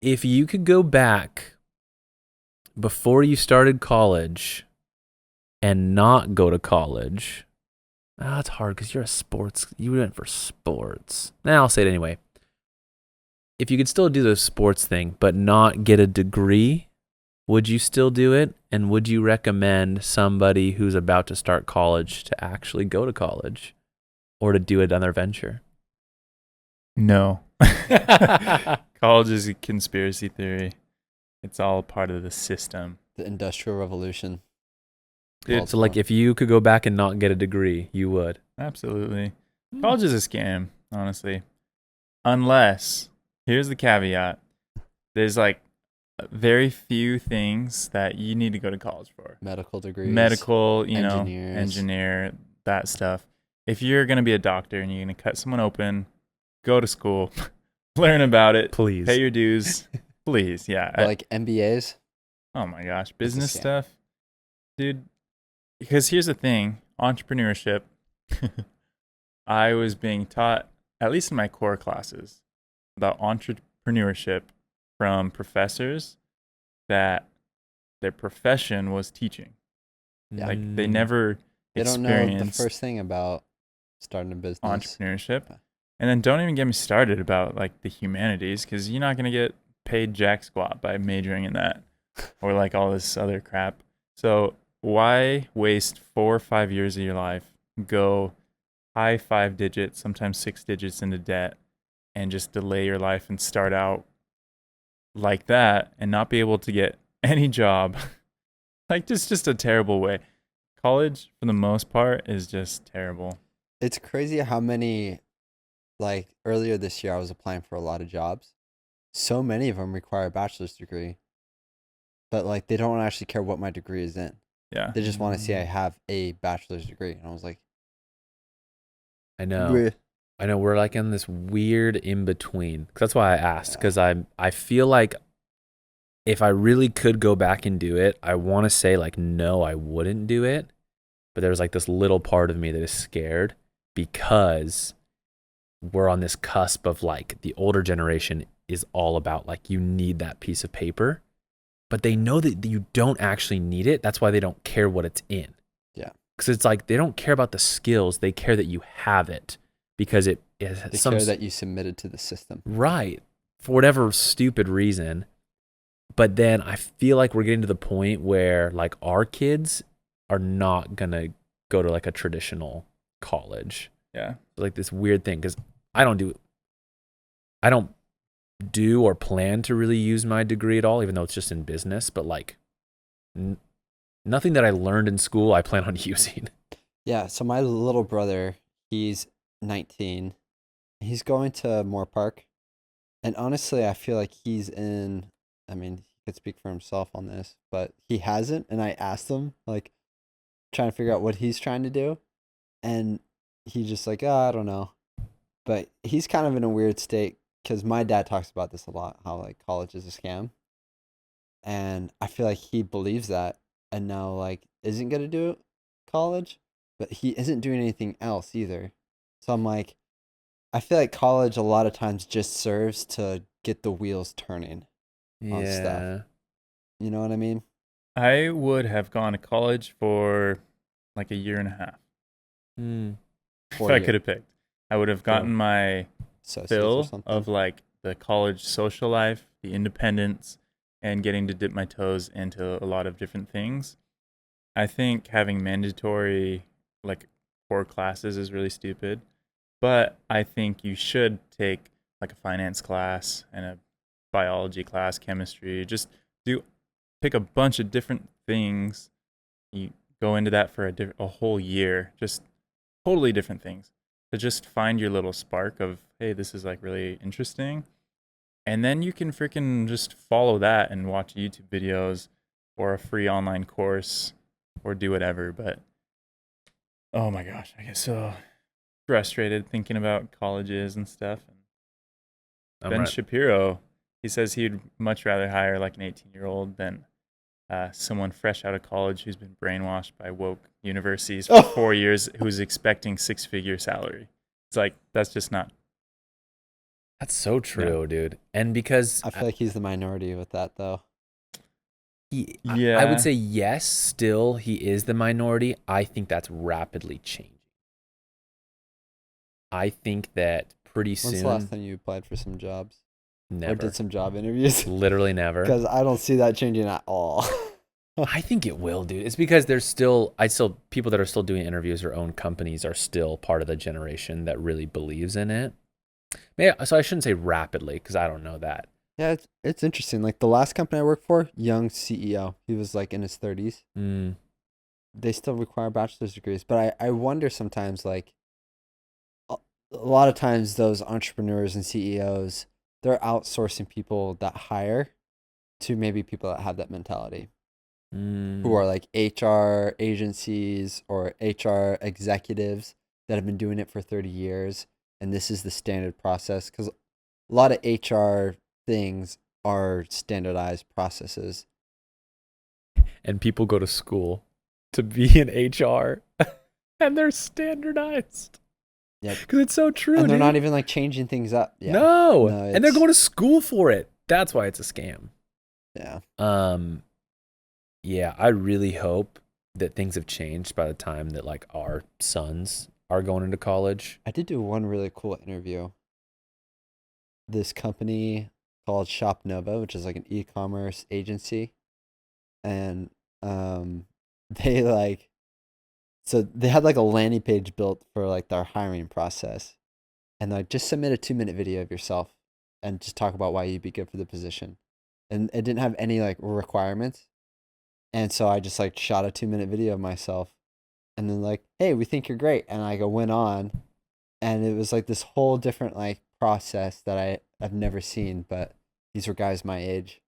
If you could go back before you started college and not go to college, it's hard because you went for sports. I'll say it anyway. If you could still do the sports thing but not get a degree, would you still do it? And would you recommend somebody who's about to start college to actually go to college or to do another venture? No. College is a conspiracy theory. It's all part of the system. The Industrial Revolution. Dude, So, like, if you could go back and not get a degree, you would? absolutely. College is a scam, honestly. Unless, here's the caveat. There's like very few things that you need to go to college for. Medical degrees. Medical, engineers. engineer, that stuff. If you're going to be a doctor and you're going to cut someone open, go to school, learn about it, Please. pay your dues. Please, yeah. Like MBAs. Oh my gosh, business scam. stuff. Dude, because here's the thing, entrepreneurship. I was being taught, at least in my core classes, about entrepreneurship from professors that their profession was teaching. Yeah. Like they never They don't know the experienced first thing about starting a business. entrepreneurship. Yeah. And then don't even get me started about like the humanities, because you're not going to get paid jack squat by majoring in that or like all this other crap. So why waste 4 or 5 years of your life, go high 5 digits, sometimes 6 digits into debt, and just delay your life and start out like that and not be able to get any job? Like just a terrible way. College, for the most part, is just terrible. It's crazy how many, like earlier this year, I was applying for a lot of jobs. So many of them require a bachelor's degree, but like they don't actually care what my degree is in. Yeah. They just want to see I have a bachelor's degree. And I was like, I know. "Bleh." I know we're like in this weird in between. That's why I asked, because I feel like if I really could go back and do it, I want to say like no, I wouldn't do it. But there's like this little part of me that is scared because we're on this cusp of like the older generation is all about like you need that piece of paper, but they know that you don't actually need it. That's why they don't care what it's in. Yeah. Because it's like they don't care about the skills. They care that you have it because it is They care that you submitted to the system. right, for whatever stupid reason. But then I feel like we're getting to the point where like our kids are not going to go to like a traditional college. Yeah. Like this weird thing, because I don't do or plan to really use my degree at all, even though it's just in business. But like nothing that I learned in school I plan on using. Yeah. So my little brother, he's 19. He's going to Moore Park. And honestly, I feel like he could speak for himself on this, but he hasn't. And I asked him, like, trying to figure out what he's trying to do. And he's just like, I don't know. But he's kind of in a weird state because my dad talks about this a lot, how like college is a scam. And I feel like he believes that and now like isn't going to do college, but he isn't doing anything else either. So I'm like, I feel like college a lot of times just serves to get the wheels turning on stuff. You know what I mean? I would have gone to college for like a year and a half. If I could have picked. I would have gotten my fill of like the college social life, the independence, and getting to dip my toes into a lot of different things. I think having mandatory like core classes is really stupid, but I think you should take like a finance class and a biology class, chemistry, just pick a bunch of different things. You go into that for a whole year, just totally different things, to just find your little spark of, hey, this is like really interesting. And then you can freaking just follow that and watch YouTube videos or a free online course or do whatever. But oh my gosh, I get so frustrated thinking about colleges and stuff. Ben Shapiro He says he'd much rather hire like an 18-year-old than someone fresh out of college who's been brainwashed by woke universities for Oh, 4 years who's expecting six-figure salary. It's like, that's just not. That's so true, dude. And because I feel like he's the minority with that, though. I would say yes, still he is the minority. I think that's rapidly changing. I think that pretty soon. When's the last time you applied for some jobs? Never. Or did some job interviews? Literally never. Because I don't see that changing at all. I think it will, dude. It's because there's people that are still doing interviews or own companies are still part of the generation that really believes in it. So I shouldn't say rapidly because I don't know that. Yeah, it's interesting. Like the last company I worked for, young CEO. He was like in his 30s. They still require bachelor's degrees. But I wonder sometimes, like, a lot of times those entrepreneurs and CEOs, they're outsourcing people that hire to maybe people that have that mentality. Who are like HR agencies or HR executives that have been doing it for 30 years. And this is the standard process. Because a lot of HR things are standardized processes. And people go to school to be in HR and they're standardized. Yeah, because it's so true. And they're dude. not even like changing things up. Yeah. No, and they're going to school for it. That's why it's a scam. Yeah. Yeah, I really hope that things have changed by the time that like our sons are going into college. I did do one really cool interview. This company called Shop Nova, which is like an e-commerce agency, and they like, so they had like a landing page built for like their hiring process, and like just submit a 2-minute video of yourself and just talk about why you'd be good for the position, and it didn't have any like requirements, and so I just like shot a 2-minute video of myself, and then like, hey, we think you're great, and I went on, and it was like this whole different like process that I've never seen, but these were guys my age.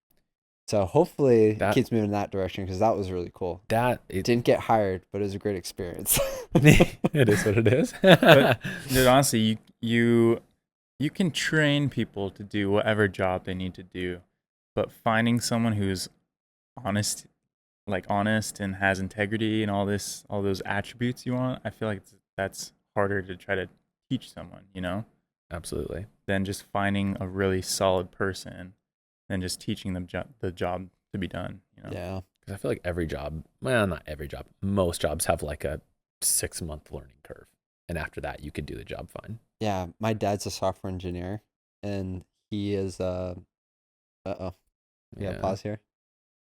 So hopefully it keeps moving in that direction because that was really cool. It didn't get hired, but it was a great experience. It is what it is. But dude, honestly, you can train people to do whatever job they need to do, but finding someone who's honest and has integrity and all those attributes you want, I feel like that's harder to try to teach someone, you know? Absolutely. Than just finding a really solid person and just teaching them the job to be done, you know? Yeah. Because I feel like every job, well, not every job, most jobs have like a 6-month learning curve. And after that, you could do the job fine. Yeah. My dad's a software engineer and he is, You gotta pause here?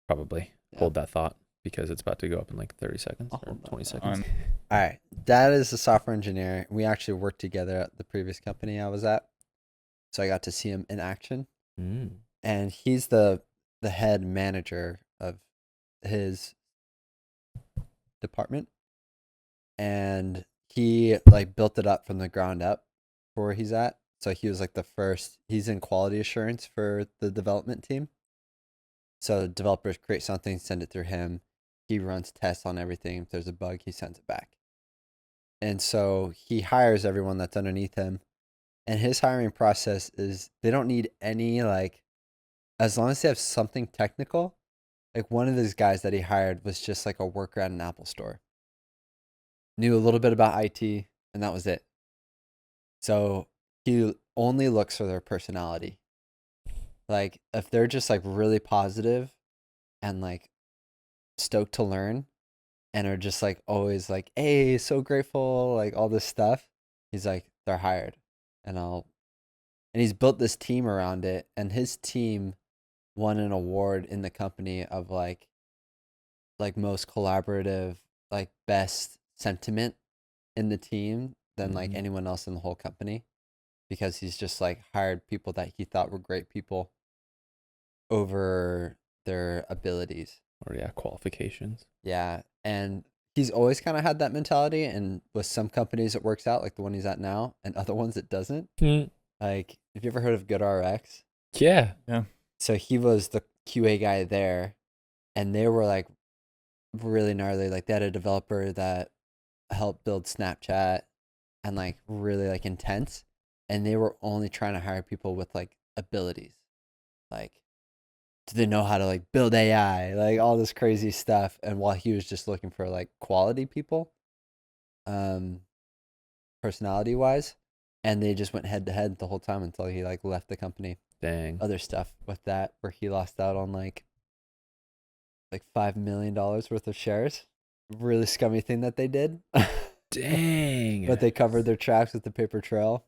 Probably. Yeah. Hold that thought because it's about to go up in like 30 seconds or 20 seconds. All right. Dad is a software engineer. We actually worked together at the previous company I was at. So I got to see him in action. And he's the head manager of his department. And he like built it up from the ground up for where he's at. So he was like the first, he's in quality assurance for the development team. So developers create something, send it through him. He runs tests on everything. If there's a bug, he sends it back. And so he hires everyone that's underneath him. And his hiring process is they don't need any, like, as long as they have something technical. Like one of these guys that he hired was just like a worker at an Apple store. Knew a little bit about IT, and that was it. So he only looks for their personality. Like if they're just like really positive and like stoked to learn and are just like always like, hey, so grateful, like all this stuff, he's like, they're hired. And he's built this team around it, and his team won an award in the company of like most collaborative, like best sentiment in the team than like anyone else in the whole company, because he's just like hired people that he thought were great people over their abilities or qualifications. Yeah, and he's always kind of had that mentality, and with some companies it works out, like the one he's at now, and other ones it doesn't. Like, have you ever heard of GoodRx? Yeah. So he was the QA guy there, and they were like really gnarly. Like they had a developer that helped build Snapchat and like really like intense, and they were only trying to hire people with like abilities. like, do they know how to like build AI, like all this crazy stuff. And while he was just looking for like quality people, personality wise, and they just went head to head the whole time until he like left the company. Dang. Other stuff with that where he lost out on like $5 million worth of shares. Really scummy thing that they did. Dang. But they covered their tracks with the paper trail.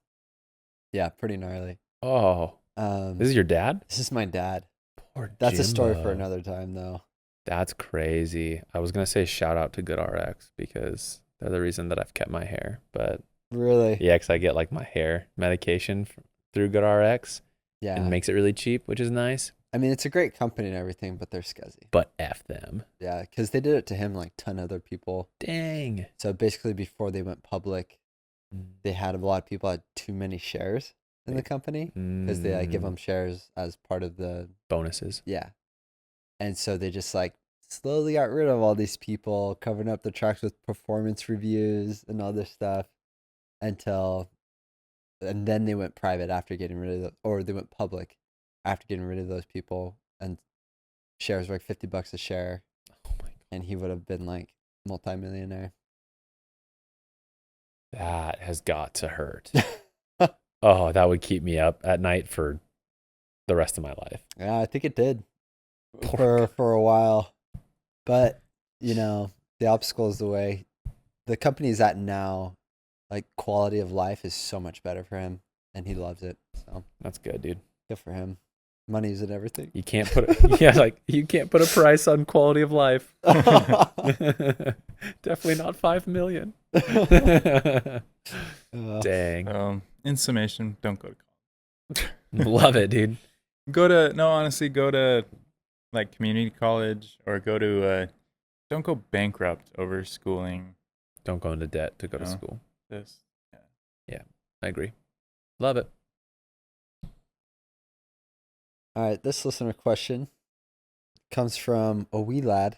Yeah, pretty gnarly. Oh, this is your dad? This is my dad. Poor That's a story for Jimbo. another time, though. That's crazy. I was gonna say shout out to GoodRx because they're the reason that I've kept my hair. But Really? yeah, because I get like my hair medication through GoodRx. Yeah. And makes it really cheap, which is nice. I mean, it's a great company and everything, but they're scuzzy. But F them. Yeah, because they did it to him like a ton of other people. Dang. So basically, before they went public, they had a lot of people had too many shares in the company because they like give them shares as part of the bonuses. Yeah. And so they just like slowly got rid of all these people, covering up the tracks with performance reviews and all this stuff and then they went private after getting rid of or they went public after getting rid of those people, and shares were like $50 a share. Oh my God. And he would have been like multimillionaire. That has got to hurt. Oh, that would keep me up at night for the rest of my life. Yeah, I think it did for a while. But, the obstacle is the way the company is at now. Like, quality of life is so much better for him, and he loves it. So that's good, dude. Good for him. Money isn't everything. You can't put you can't put a price on quality of life. Definitely not 5 million. Dang. In summation, don't go to college. Love it, dude. Go to like community college, or don't go bankrupt over schooling. Don't go into debt to go to school. Yeah, I agree. Love it. All right, this listener question comes from a wee lad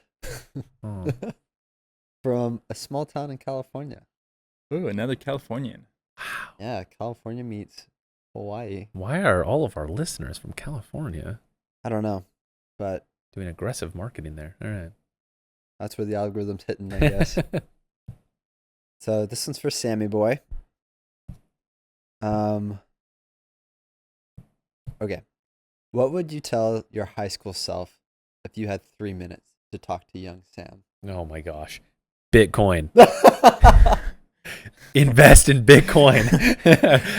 from a small town in California. Ooh, another Californian. Wow. Yeah, California meets Hawaii. Why are all of our listeners from California? I don't know, but doing aggressive marketing there. All right. That's where the algorithm's hitting, I guess. So this one's for Sammy boy. Okay. What would you tell your high school self if you had 3 minutes to talk to young Sam? Oh my gosh. Bitcoin. Invest in Bitcoin.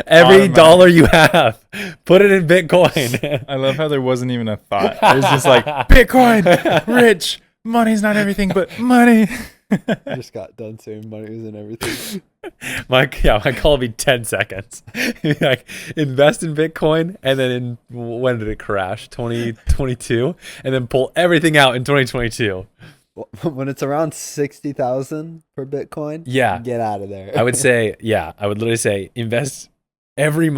Every dollar you have, put it in Bitcoin. I love how there wasn't even a thought. It was just like, Bitcoin, rich, money's not everything but money. I just got done saying money isn't everything. My call will be 10 seconds. Like, invest in Bitcoin, and then when did it crash? 2022, and then pull everything out in 2022. When it's around 60,000 per Bitcoin, yeah, get out of there. I would literally say invest every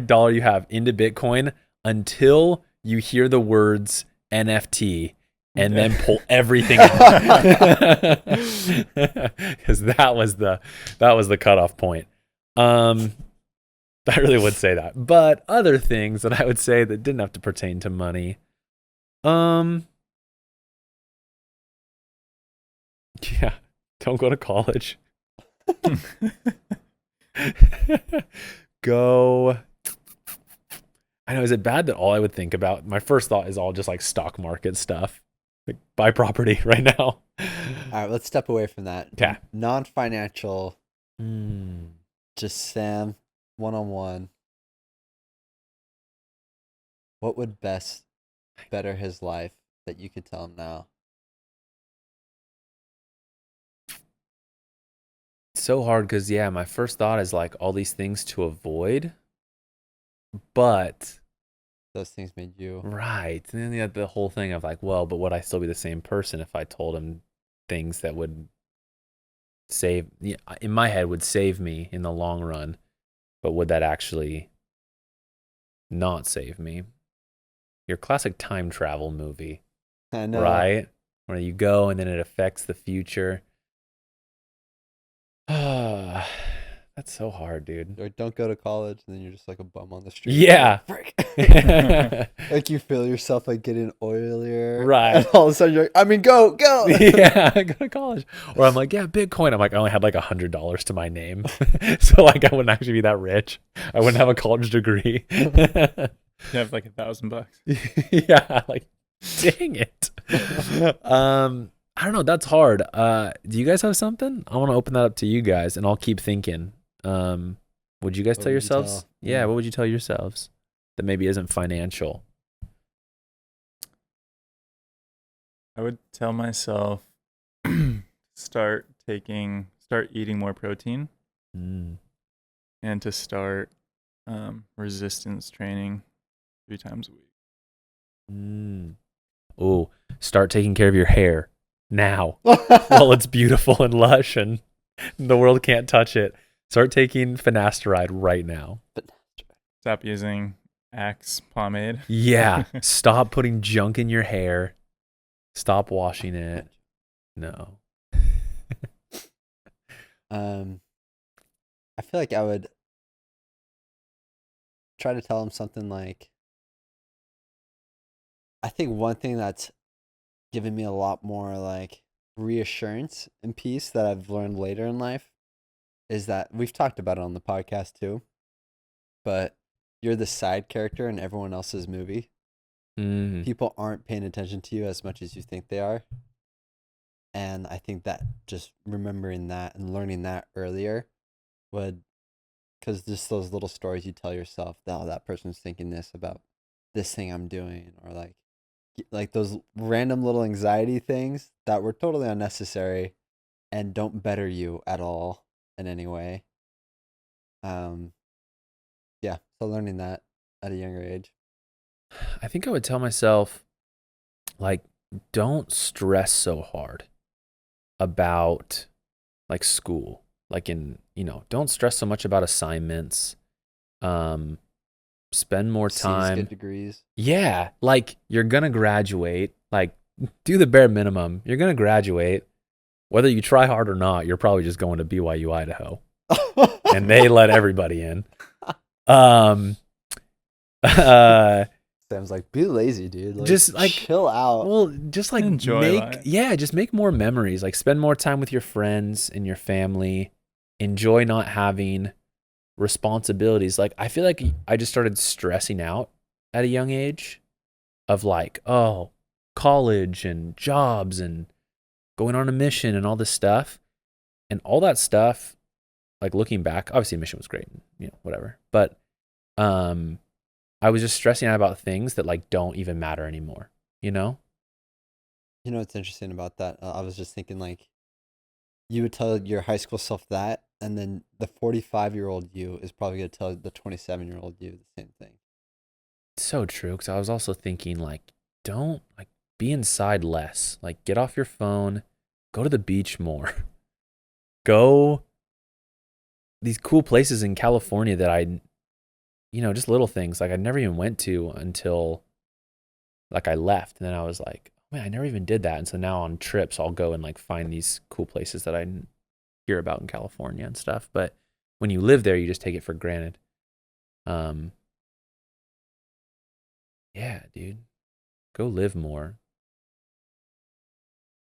dollar you have into Bitcoin until you hear the words NFT. And then pull everything out, because that was the cutoff point. I really would say that. But other things that I would say that didn't have to pertain to money, yeah, don't go to college. Go. I know. Is it bad that all I would think about? My first thought is all just like stock market stuff. Like, buy property right now. All right, let's step away from that. Yeah. Non-financial, just Sam, one-on-one. What would better his life that you could tell him now? It's so hard because, yeah, my first thought is like all these things to avoid. But those things made you right. And then you had the whole thing of like, well, but would I still be the same person if I told him things that would in my head would save me in the long run, but would that actually not save me? Your classic time travel movie. I know. Right? Where you go and then it affects the future. That's That's so hard, dude. Or don't go to college, and then you're just like a bum on the street. Yeah. Frick. Like you feel yourself like getting oilier. Right. And all of a sudden you're like, I mean, go. Yeah, I go to college. Or I'm like, yeah, Bitcoin. I'm like, I only had like $100 to my name. So like I wouldn't actually be that rich. I wouldn't have a college degree. You have like $1,000. Yeah, like dang it. I don't know, that's hard. Do you guys have something? I want to open that up to you guys and I'll keep thinking. Would you guys What tell would you yourselves? tell? Yeah, what would you tell yourselves that maybe isn't financial? I would tell myself start eating more protein Mm. and to start resistance training 3 times a week. Mm. Oh, start taking care of your hair now while it's beautiful and lush and the world can't touch it. Start taking finasteride right now. Stop using Axe pomade. Yeah. Stop putting junk in your hair. Stop washing it. No. I feel like I would try to tell him something like, I think one thing that's given me a lot more like reassurance and peace that I've learned later in life is that we've talked about it on the podcast too, but you're the side character in everyone else's movie. Mm. People aren't paying attention to you as much as you think they are. And I think that just remembering that and learning that earlier would, because just those little stories you tell yourself, that, oh, that person's thinking this about this thing I'm doing, or like those random little anxiety things that were totally unnecessary and don't better you at all in any way. Yeah, so learning that at a younger age. I think I would tell myself, like, don't stress so hard about like school. Like don't stress so much about assignments. Spend more time. Get degrees. Yeah, like you're gonna graduate. Like, do the bare minimum. You're gonna graduate. Whether you try hard or not, you're probably just going to BYU, Idaho. And they let everybody in. Sam's like, be lazy, dude. Like, just like chill out. Well, just like Enjoy life. just make more memories. Like spend more time with your friends and your family. Enjoy not having responsibilities. Like I feel like I just started stressing out at a young age of like, oh, college and jobs and going on a mission and all this stuff. And all that stuff, like looking back, obviously mission was great, whatever. But I was just stressing out about things that like don't even matter anymore, You know what's interesting about that? I was just thinking like, you would tell your high school self that, and then the 45-year-old you is probably going to tell the 27-year-old you the same thing. So true, because I was also thinking like, don't like be inside less. Like get off your phone, go to the beach more. Go these cool places in California that I just little things like I never even went to until like I left. And then I was like, man, I never even did that. And so now on trips, I'll go and like find these cool places that I hear about in California and stuff. But when you live there, you just take it for granted. Yeah, dude, go live more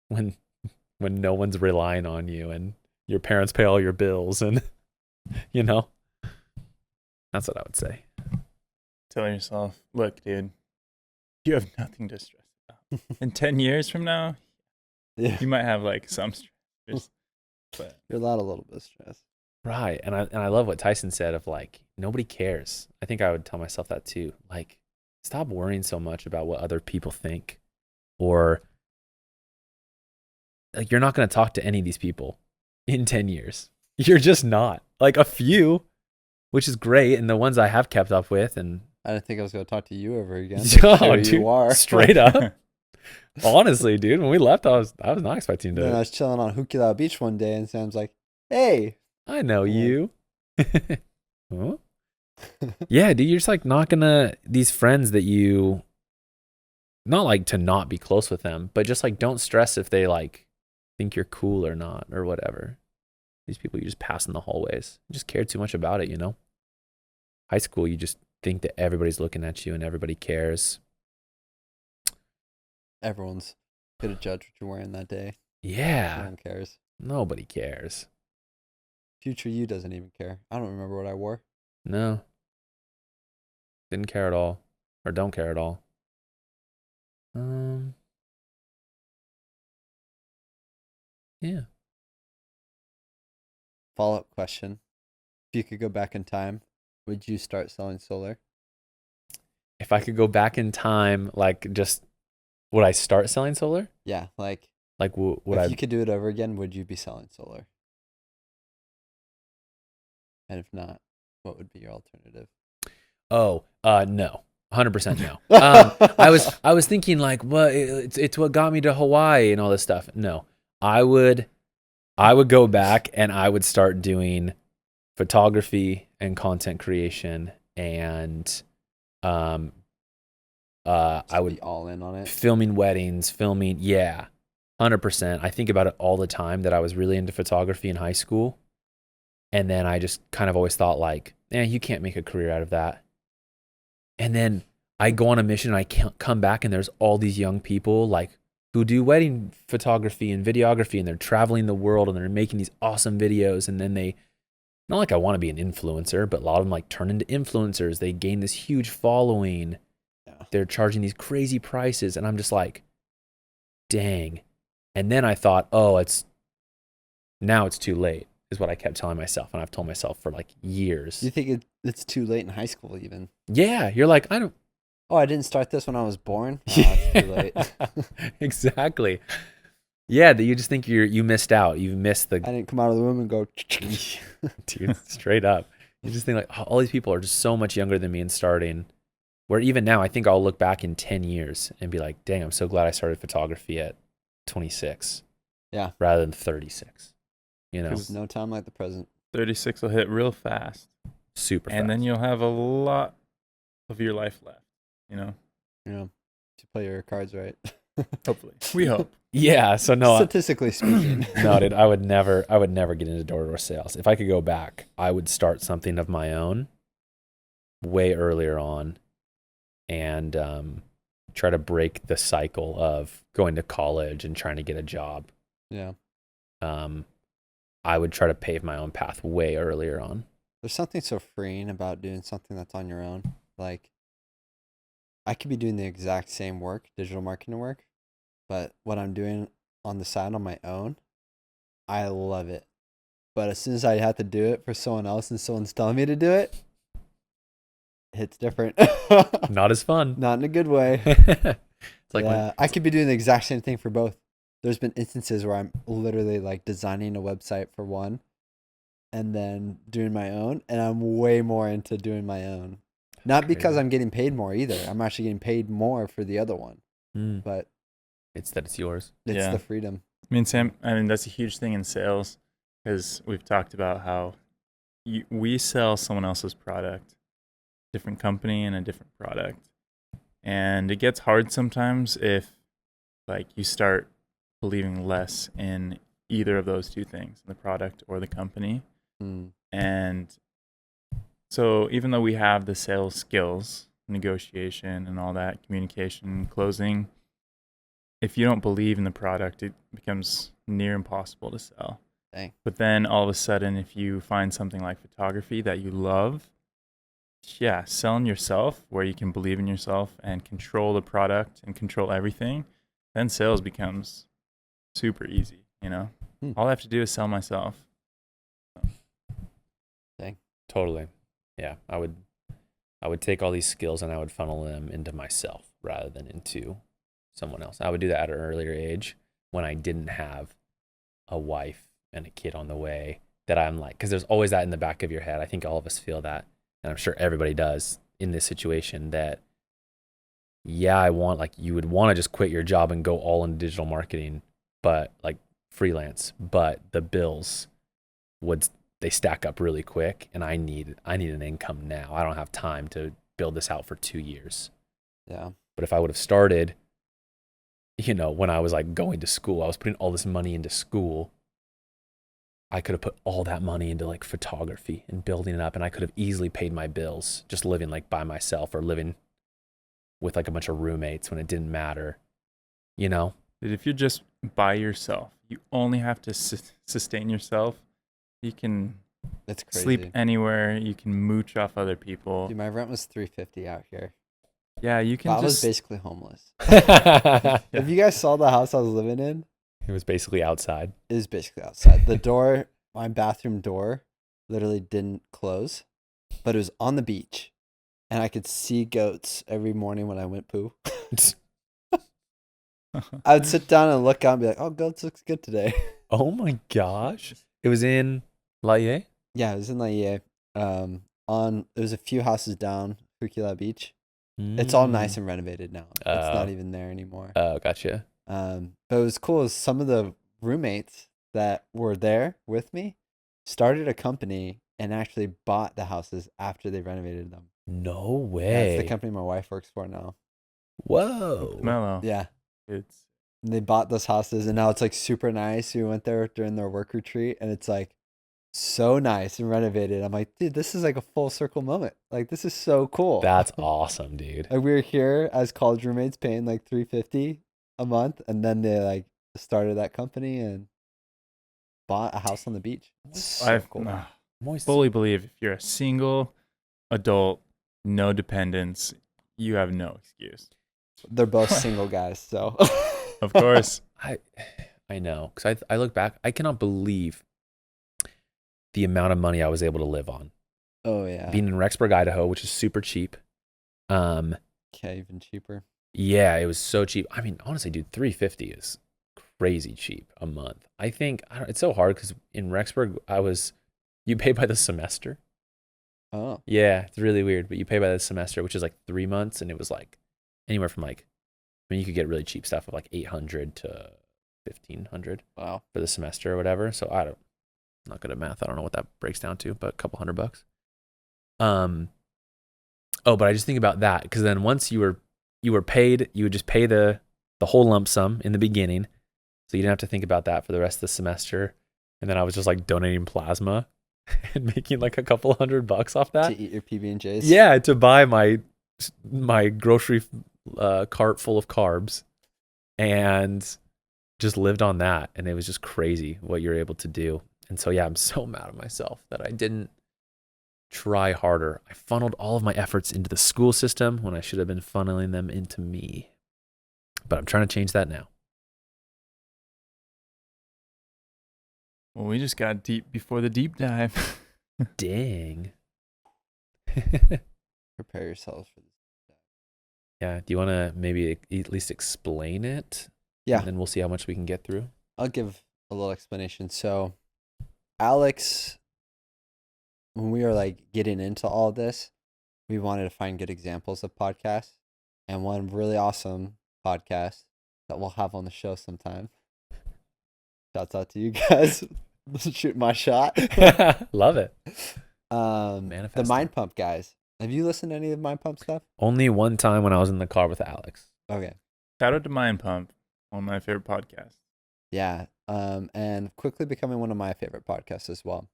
when no one's relying on you and your parents pay all your bills and that's what I would say. Tell yourself, look, dude, you have nothing to stress about. In 10 years from now, Yeah, you might have like some stress, but you're allowed a little bit of stress. Right. And I love what Tyson said of like, nobody cares. I think I would tell myself that too. Like, stop worrying so much about what other people think, or like, you're not going to talk to any of these people in 10 years. You're just not. Like a few, which is great. And the ones I have kept up with, and I didn't think I was going to talk to you ever again. oh, Here dude, you are. straight up. Honestly, dude, when we left, I was not expecting Then I to. was chilling on Hukila Beach one day, and Sam's like, hey. I know Yeah. you. Huh? Yeah, dude, you're just like not gonna, these friends that you, not like to not be close with them, but just like don't stress if they like think you're cool or not or whatever. These people you just pass in the hallways. You just care too much about it, High school, you just think that everybody's looking at you and everybody cares. Everyone's gonna judge what you're wearing that day. No Yeah. one cares. Nobody cares. Future you doesn't even care. I don't remember what I wore. No. Didn't care at all. Or don't care at all. Yeah. Follow-up question. If you could go back in time, would you start selling solar? If I could go back in time, like just would I start selling solar? Yeah, like Would if I? you could do it over again, would you be selling solar? And if not, what would be your alternative? Oh, no. 100% no. I was thinking like, well, it's what got me to Hawaii and all this stuff. No, I would go back and I would start doing photography and content creation, and I would be all in on it. filming weddings, 100%. I think about it all the time that I was really into photography in high school, and then I just kind of always thought like, you can't make a career out of that. And then I go on a mission and I can't come back and there's all these young people like who do wedding photography and videography, and they're traveling the world and they're making these awesome videos. And then not like I want to be an influencer, but a lot of them like turn into influencers. They gain this huge following. Yeah. They're charging these crazy prices. And I'm just like, dang. And then I thought, now it's too late, is what I kept telling myself. And I've told myself for like years. You think it's too late in high school even? Yeah. You're like, I don't. Oh, I didn't start this when I was born? Oh, it's too late. Exactly. Yeah, that you just think you missed out. You missed the. I didn't come out of the womb and go. Dude, straight up. You just think like, all these people are just so much younger than me and starting. Where even now, I think I'll look back in 10 years and be like, dang, I'm so glad I started photography at 26. Yeah. Rather than 36. There's no time like the present. 36 will hit real fast. Super fast. And then you'll have a lot of your life left, Yeah. To play your cards right. Hopefully. We hope. Yeah, so no. Statistically speaking. No, dude, I would never get into door-to-door sales. If I could go back, I would start something of my own way earlier on and try to break the cycle of going to college and trying to get a job. Yeah. I would try to pave my own path way earlier on. There's something so freeing about doing something that's on your own. Like, I could be doing the exact same work, digital marketing work, but what I'm doing on the side on my own, I love it. But as soon as I have to do it for someone else and someone's telling me to do it, it's different. Not as fun. Not in a good way. It's like I could be doing the exact same thing for both. There's been instances where I'm literally like designing a website for one and then doing my own, and I'm way more into doing my own. Not because I'm getting paid more either. I'm actually getting paid more for the other one. But it's that it's yours. Yeah. the freedom. I mean, Sam, that's a huge thing in sales, because we've talked about how we sell someone else's product, different company and a different product. And it gets hard sometimes if like you start believing less in either of those two things, the product or the company. And so even though we have the sales skills, negotiation and all that, communication, closing, if you don't believe in the product, it becomes near impossible to sell. Dang. But then all of a sudden, if you find something like photography that you love, selling yourself, where you can believe in yourself and control the product and control everything, then sales becomes super easy, All I have to do is sell myself. Dang. Totally. Yeah, I would take all these skills and I would funnel them into myself rather than into someone else. I would do that at an earlier age when I didn't have a wife and a kid on the way, that I'm like, because there's always that in the back of your head. I think all of us feel that, and I'm sure everybody does in this situation, that I want, like, you would want to just quit your job and go all into digital marketing, but like freelance, but the bills they stack up really quick, and I need an income now. I don't have time to build this out for 2 years. Yeah. But if I would have started, when I was like going to school, I was putting all this money into school, I could have put all that money into like photography and building it up, and I could have easily paid my bills just living like by myself or living with like a bunch of roommates when it didn't matter, you know? Dude, if you're just by yourself, you only have to sustain yourself. You can It's crazy. sleep anywhere. You can mooch off other people. Dude, my rent was $350 out here. Yeah, you can But I was just. basically homeless. It If you guys saw the house I was living in, was basically outside. it was basically outside. The door, my bathroom door, literally didn't close, but it was on the beach, and I could see goats every morning when I went poo. I would sit down and look out and be like, "Oh, goats looks good today." Oh my gosh. It was in Laie? Yeah, it was in Laie. It was a few houses down Hukila Beach. It's all nice and renovated now. It's not even there anymore. Oh, gotcha. But it was cool. Is some of the roommates that were there with me started a company and actually bought the houses after they renovated them. No way. That's the company my wife works for now. Whoa. Mellow. Yeah. It's And they bought those houses and now it's like super nice. We went there during their work retreat and it's like so nice and renovated. I'm like, dude, this is like a full circle moment. Like, this is so cool. That's awesome, dude. Like, we were here as college roommates paying like $350 a month, and then they like started that company and bought a house on the beach. It's so cool. fully believe if you're a single adult, no dependents, you have no excuse. They're both single guys, so Of course. I know, because I look back, I cannot believe the amount of money I was able to live on. Oh yeah. Being in Rexburg, Idaho, which is super cheap. Okay, even cheaper. Yeah, it was so cheap. I mean, honestly, dude, $350 is crazy cheap a month. I think it's so hard because in Rexburg, you pay by the semester. Oh. Yeah, it's really weird, but you pay by the semester, which is like 3 months, and it was like anywhere from like, I mean, you could get really cheap stuff of like $800 to $1,500 Wow. for the semester or whatever. So I'm not good at math. I don't know what that breaks down to, but a couple $100. Oh, but I just think about that because then once you were paid, you would just pay the whole lump sum in the beginning, so you didn't have to think about that for the rest of the semester. And then I was just like donating plasma and making like a couple $100 off that To eat your PB&Js. Yeah, to buy my grocery cart full of carbs, and just lived on that. And it was just crazy what you're able to do. And so yeah, I'm so mad at myself that I didn't try harder. I funneled all of my efforts into the school system when I should have been funneling them into me. But I'm trying to change that now. Well, we just got deep before the deep dive. Dang. Prepare yourselves for this. Yeah. Do you want to maybe at least explain it? Yeah. And then we'll see how much we can get through. I'll give a little explanation. So, Alex, when we were like getting into all this, we wanted to find good examples of podcasts, and one really awesome podcast that we'll have on the show sometime. Shouts out to you guys. Shoot my shot. Love it. The Manifesting. Mind Pump guys. Have you listened to any of Mind Pump stuff? Only one time when I was in the car with Alex. Okay. Shout out to Mind Pump, one of my favorite podcasts. Yeah. And quickly becoming one of my favorite podcasts as well.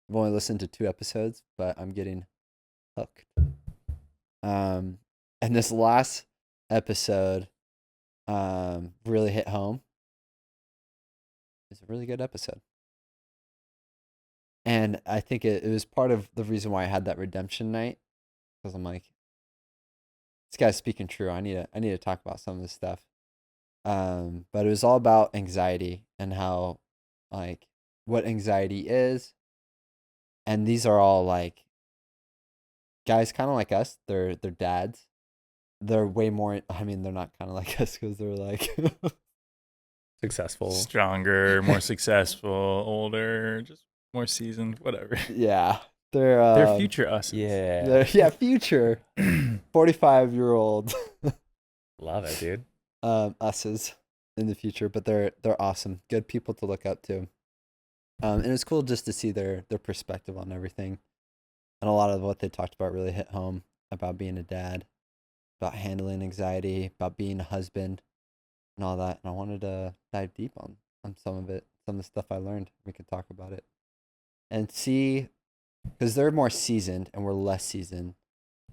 I've only listened to 2 episodes, but I'm getting hooked. And this last episode really hit home. It's a really good episode. And I think it was part of the reason why I had that redemption night, because I'm like, this guy's speaking true. I need to talk about some of this stuff. But it was all about anxiety and how, like, what anxiety is. And these are all like guys kind of like us. They're dads. They're way more, I mean, they're not kind of like us because they're like Successful. Stronger, more successful, older, just more seasoned, whatever. yeah. They're They're future us. Yeah. future 45-year-old Love it, dude. us's in the future, but they're awesome. Good people to look up to. And it's cool just to see their perspective on everything. And a lot of what they talked about really hit home about being a dad, about handling anxiety, about being a husband, and all that. And I wanted to dive deep on some of it, some of the stuff I learned. We could talk about it. and see, because they're more seasoned and we're less seasoned.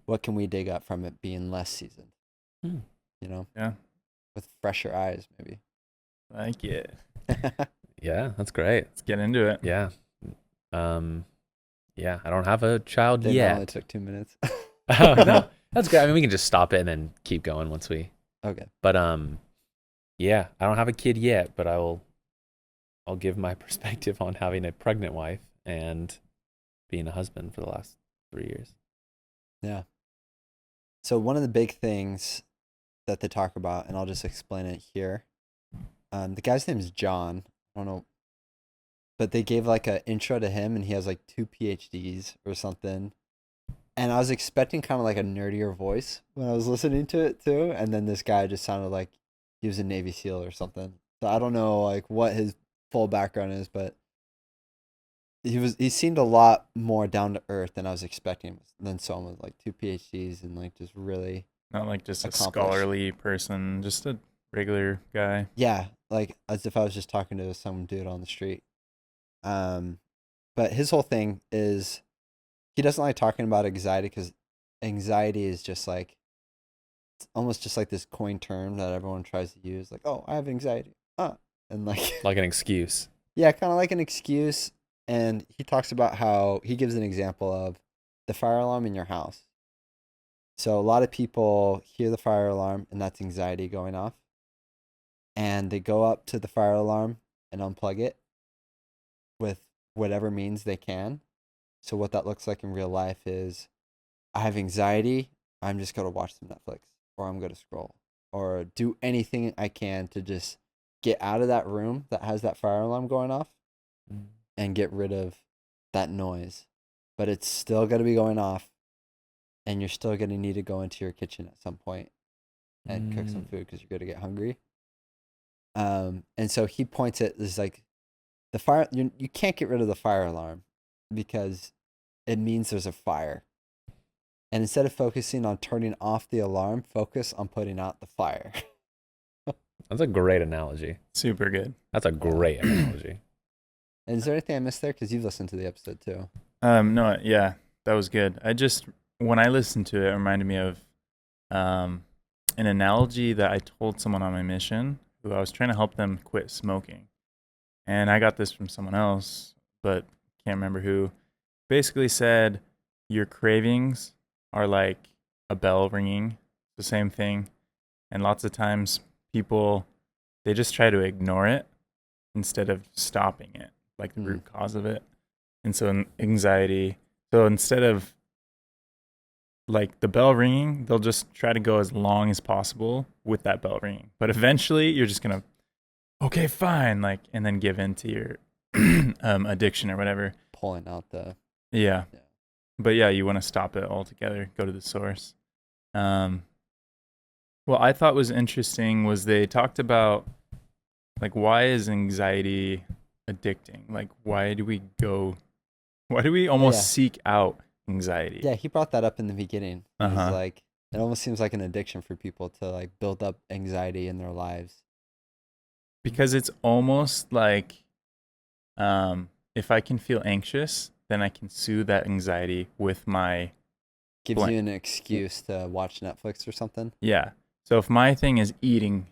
What can we dig up from it being less seasoned? Hmm. You know, Yeah. with fresher eyes, maybe. Like it. Yeah, that's great. Let's get into it. Yeah. Yeah, I don't have a child They yet. only took 2 minutes. Oh, no, that's great. I mean, we can just stop it and then keep going once we. Okay. But yeah, I don't have a kid yet, but I'll give my perspective on having a pregnant wife and being a husband for the last 3 years. Yeah. So one of the big things that they talk about, and I'll just explain it here. The guy's name is John. I don't know, but they gave like an intro to him, and he has like 2 PhDs or something. And I was expecting kind of like a nerdier voice when I was listening to it too. And then this guy just sounded like he was a Navy SEAL or something. So I don't know like what his full background is, but he seemed a lot more down to earth than I was expecting than someone with like 2 PhDs and like just really Not like just a accomplished. scholarly person, just a regular guy. Yeah, like as if I was just talking to some dude on the street. But his whole thing is he doesn't like talking about anxiety because anxiety is just like it's almost just like this coin term that everyone tries to use. Like, oh, I have anxiety. And like Like an excuse. yeah, kind of like an excuse. And he talks about how he gives an example of the fire alarm in your house. So a lot of people hear the fire alarm and that's anxiety going off. And they go up to the fire alarm and unplug it with whatever means they can. So what that looks like in real life is I have anxiety, I'm just going to watch some Netflix or I'm going to scroll or do anything I can to just get out of that room that has that fire alarm going off and get rid of that noise. But it's still going to be going off and you're still going to need to go into your kitchen at some point and cook some food because you're going to get hungry. And so he points at this like the fire, you can't get rid of the fire alarm because it means there's a fire. And instead of focusing on turning off the alarm, focus on putting out the fire. That's a great analogy. Super good. That's a great analogy. And is there anything I missed there? Because you've listened to the episode too. No, yeah, that was good. When I listened to it, it reminded me of an analogy that I told someone on my mission who I was trying to help them quit smoking. And I got this from someone else, but can't remember who. Basically said your cravings are like a bell ringing, the same thing. And lots of times people, they just try to ignore it instead of stopping it, like the root cause of it. And so anxiety, so instead of like the bell ringing, they'll just try to go as long as possible with that bell ringing. But eventually you're just going to, okay, fine, like, and then give in to your addiction or whatever. Pulling out the... Yeah. But yeah, you want to stop it altogether, go to the source. What I thought was interesting was they talked about, like, why is anxiety addicting? Like, why do we almost seek out anxiety? Yeah, he brought that up in the beginning. It was Uh-huh. like, it almost seems like an addiction for people to like build up anxiety in their lives. Because it's almost like if I can feel anxious, then I can soothe that anxiety with my Gives blank. you an excuse to watch Netflix or something. Yeah. So if my thing is eating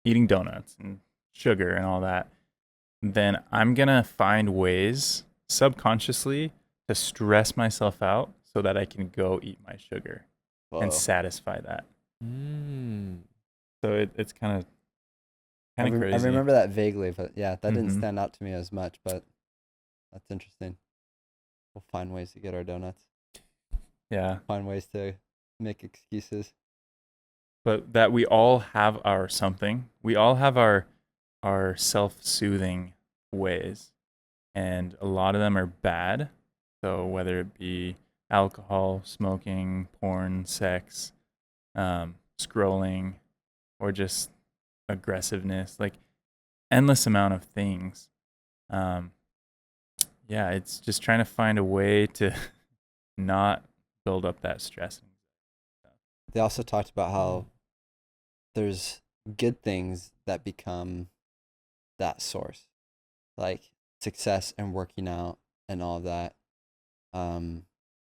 donuts and sugar and all that, then I'm going to find ways subconsciously to stress myself out so that I can go eat my sugar and satisfy that. So it's kind of crazy. I remember that vaguely, but yeah, that didn't stand out to me as much, but that's interesting. We'll find ways to get our donuts. Yeah. Find ways to make excuses. But that we all have our something. We all have our self-soothing ways. And a lot of them are bad. So whether it be alcohol, smoking, porn, sex, scrolling, or just aggressiveness, like endless amount of things. Yeah, it's just trying to find a way to not build up that stress. They also talked about how there's good things that become that source, like success and working out and all of that,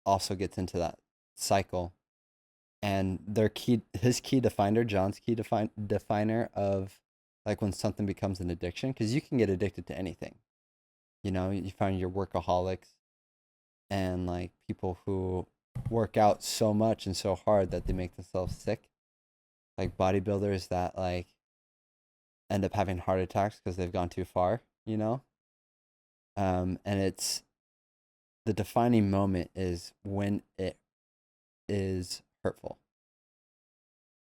also gets into that cycle. And his key definer, John's key definer of like when something becomes an addiction, because you can get addicted to anything. You find your workaholics and like people who work out so much and so hard that they make themselves sick, like bodybuilders that like end up having heart attacks because they've gone too far. And it's the defining moment is when it is hurtful.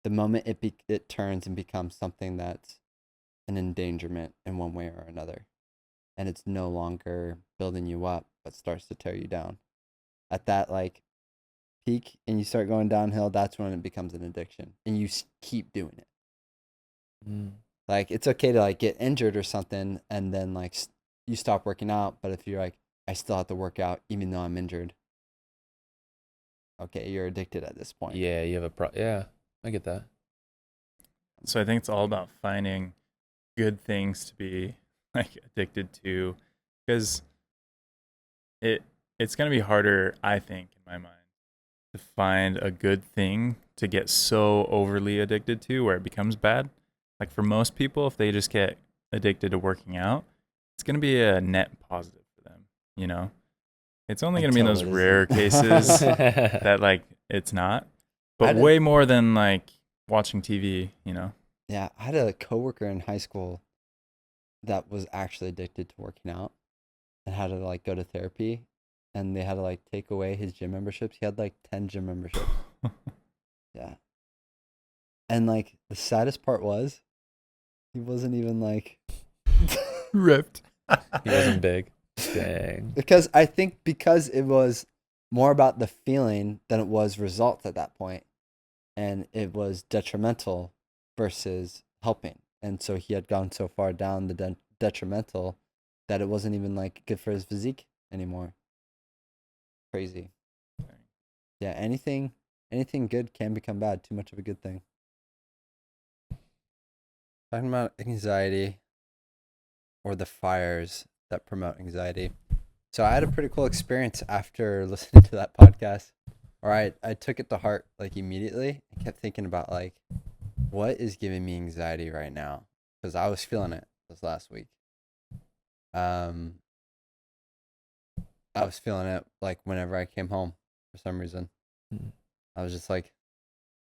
The moment it turns and becomes something that's an endangerment in one way or another, and it's no longer building you up but starts to tear you down. At that like peak, and you start going downhill, that's when it becomes an addiction, and you keep doing it. Like it's okay to like get injured or something, and then like you stop working out. But if you're like, I still have to work out even though I'm injured, okay, you're addicted at this point. Yeah, you have yeah, I get that. So I think it's all about finding good things to be like addicted to, because it's going to be harder, I think, in my mind, to find a good thing to get so overly addicted to where it becomes bad. Like for most people, if they just get addicted to working out, it's going to be a net positive for them, It's only going to be in those rare cases that like it's not, but way more than like watching TV, Yeah, I had a coworker in high school that was actually addicted to working out and had to like go to therapy, and they had to like take away his gym memberships. He had like 10 gym memberships. Yeah. And like the saddest part was he wasn't even like ripped. He wasn't big. Dang. Because I think because it was more about the feeling than it was results at that point, and it was detrimental versus helping. And so he had gone so far down the detrimental that it wasn't even like good for his physique anymore. Crazy. Yeah, anything good can become bad. Too much of a good thing. Talking about anxiety or the fires that promote anxiety. So I had a pretty cool experience after listening to that podcast. Or I took it to heart like immediately. I kept thinking about like, what is giving me anxiety right now? Because I was feeling it this last week. I was feeling it like whenever I came home for some reason. I was just like,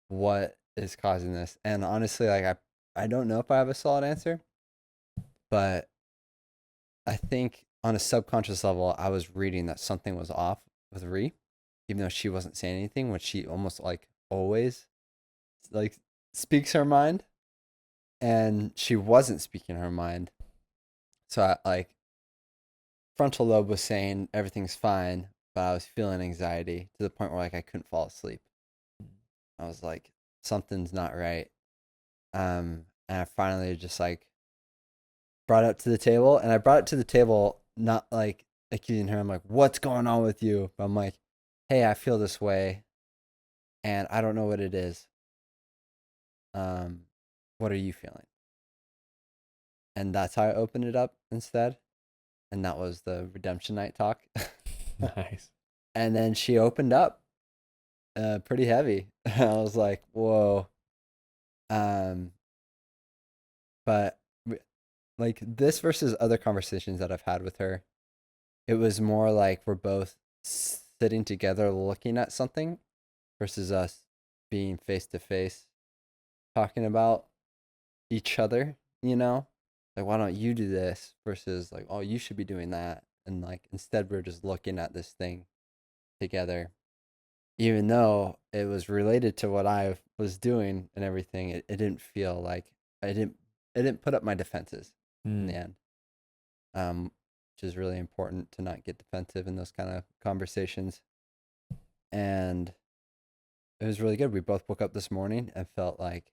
what is causing this? And honestly, like I don't know if I have a solid answer, but I think on a subconscious level, I was reading that something was off with Ree, even though she wasn't saying anything, which she almost like always like speaks her mind, and she wasn't speaking her mind. So I like frontal lobe was saying everything's fine, but I was feeling anxiety to the point where like I couldn't fall asleep. I was like, something's not right. And I finally just like brought it to the table, and I brought it to the table not like accusing her. I'm like, what's going on with you? But I'm like, hey, I feel this way, and I don't know what it is. What are you feeling? And that's how I opened it up instead. And that was the redemption night talk. Nice. And then she opened up pretty heavy. I was like, whoa. But like this versus other conversations that I've had with her, it was more like we're both sitting together looking at something versus us being face to face talking about each other, like, why don't you do this versus like, oh, you should be doing that. And like, instead we're just looking at this thing together, even though it was related to what I was doing and everything. It didn't feel like it didn't put up my defenses in the end. Which is really important, to not get defensive in those kind of conversations. And it was really good. We both woke up this morning and felt like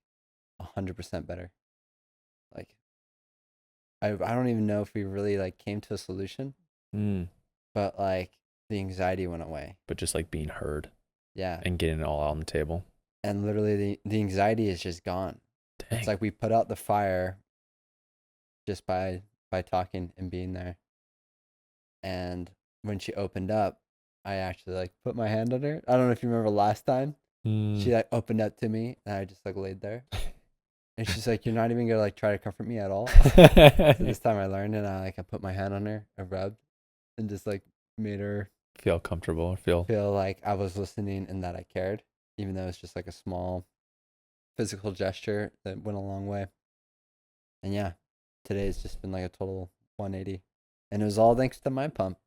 100% better. Like, I don't even know if we really like came to a solution, but like the anxiety went away. But just like being heard. Yeah. And getting it all out on the table. And literally the anxiety is just gone. Dang. It's like we put out the fire just by talking and being there. And when she opened up, I actually like put my hand on her. I don't know if you remember last time. She like opened up to me, and I just like laid there. And she's like, "You're not even gonna like try to comfort me at all." So this time I learned, and I put my hand on her, I rubbed, and just like made her feel comfortable, feel like I was listening and that I cared, even though it's just like a small physical gesture that went a long way. And yeah, today's just been like a total 180, and it was all thanks to Mind Pump.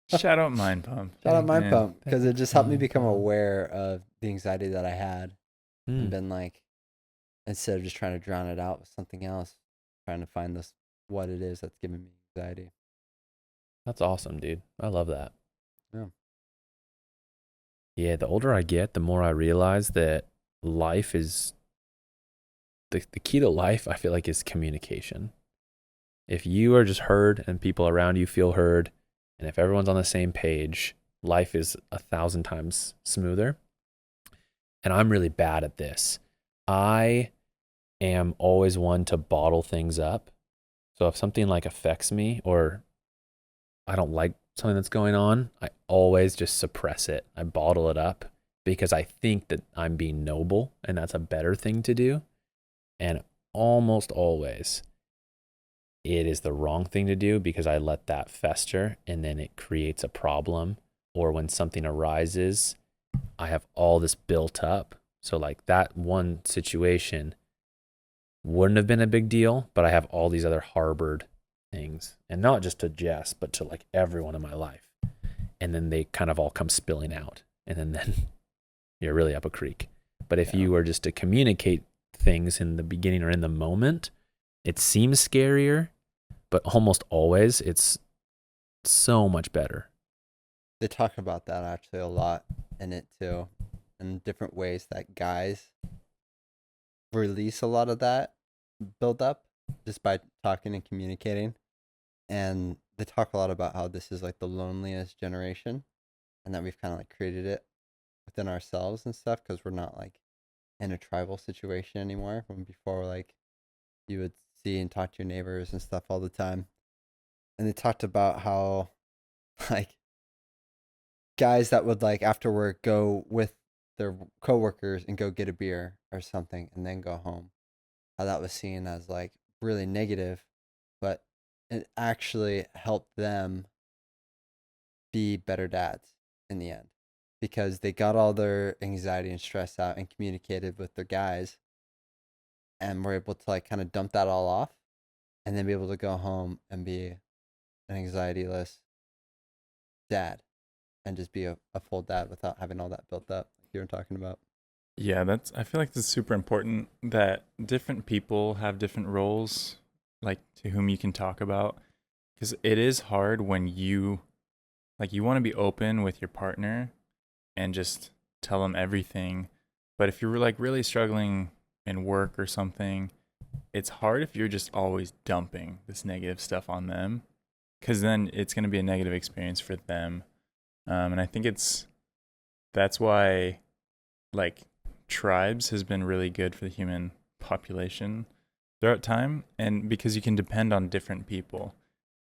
Shout out Mind Pump. Shout out Mind Man. Pump, because it just helped me become Pump. aware of the anxiety that I had, and Mm. been like, instead of just trying to drown it out with something else, trying to find this what it is that's giving me anxiety. That's awesome, dude. I love that. Yeah. Yeah, the older I get, the more I realize that life is the key to life, I feel like, is communication. If you are just heard and people around you feel heard, and if everyone's on the same page, life is 1,000 times smoother. And I'm really bad at this. I am always one to bottle things up. So if something like affects me, or I don't like something that's going on, I always just suppress it. I bottle it up because I think that I'm being noble, and that's a better thing to do. And almost always it is the wrong thing to do, because I let that fester, and then it creates a problem. Or when something arises, I have all this built up. So like that one situation wouldn't have been a big deal, but I have all these other harbored things, and not just to Jess, but to like everyone in my life. And then they kind of all come spilling out, and then you're really up a creek. But if you were just to communicate things in the beginning or in the moment, it seems scarier, but almost always it's so much better. They talk about that actually a lot in it too, in different ways that guys release a lot of that build up just by talking and communicating. And they talk a lot about how this is like the loneliest generation, and that we've kind of like created it within ourselves and stuff, because we're not like in a tribal situation anymore. When before, like, you would see and talk to your neighbors and stuff all the time. And they talked about how like guys that would like after work go with their coworkers and go get a beer or something and then go home. How that was seen as like really negative, but it actually helped them be better dads in the end, because they got all their anxiety and stress out and communicated with their guys, and were able to like kind of dump that all off, and then be able to go home and be an anxiety-less dad, and just be a full dad without having all that built up like you were talking about. Yeah, I feel like that's super important, that different people have different roles, like to whom you can talk about, because it is hard when you want to be open with your partner and just tell them everything. But if you're like really struggling in work or something, it's hard if you're just always dumping this negative stuff on them, because then it's going to be a negative experience for them. And I think that's why like tribes has been really good for the human population throughout time, and because you can depend on different people,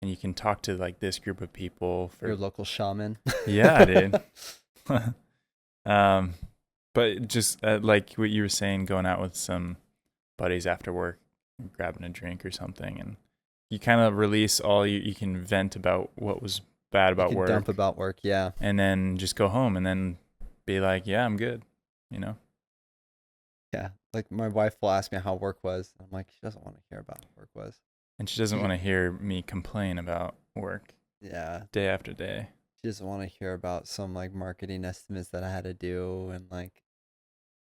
and you can talk to like this group of people for Your local shaman. Yeah, dude. But just like what you were saying, going out with some buddies after work, grabbing a drink or something, and you kind of release all you can vent about what was bad about work. Dump about work, yeah. And then just go home and then be like, yeah, I'm good, you know? Yeah, like my wife will ask me how work was. I'm like, she doesn't want to hear about how work was. And she doesn't want to hear me complain about work. Yeah. Day after day. She doesn't want to hear about some like marketing estimates that I had to do, and like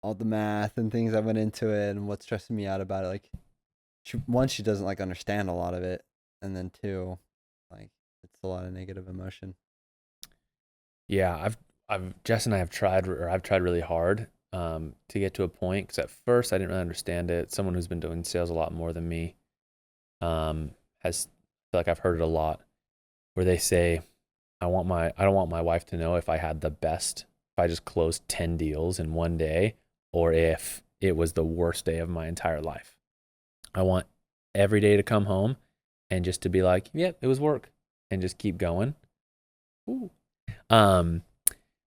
all the math and things that went into it, and what's stressing me out about it. Like, she doesn't like understand a lot of it, and then two, like, it's a lot of negative emotion. Yeah, Jess and I have tried really hard to get to a point, because at first I didn't really understand it. Someone who's been doing sales a lot more than me has, I feel like I've heard it a lot, where they say, I don't want my wife to know if I had the best, if I just closed 10 deals in one day, or if it was the worst day of my entire life. I want every day to come home and just to be like, yep, it was work, and just keep going. Ooh.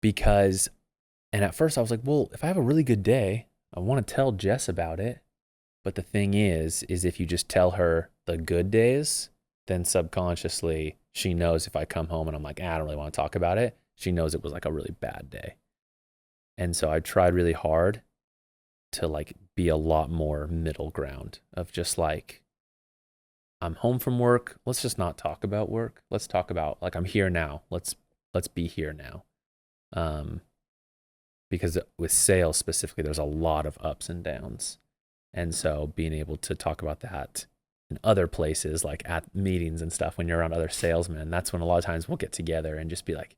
Because, and at first I was like, well, if I have a really good day, I want to tell Jess about it. But the thing is if you just tell her the good days, then subconsciously she knows if I come home and I'm like, I don't really want to talk about it, she knows it was like a really bad day. And so I tried really hard to like be a lot more middle ground of just like, I'm home from work. Let's just not talk about work. Let's talk about like, I'm here now. Let's be here now. Because with sales specifically, there's a lot of ups and downs. And so being able to talk about that in other places, like at meetings and stuff, when you're around other salesmen, that's when a lot of times we'll get together and just be like,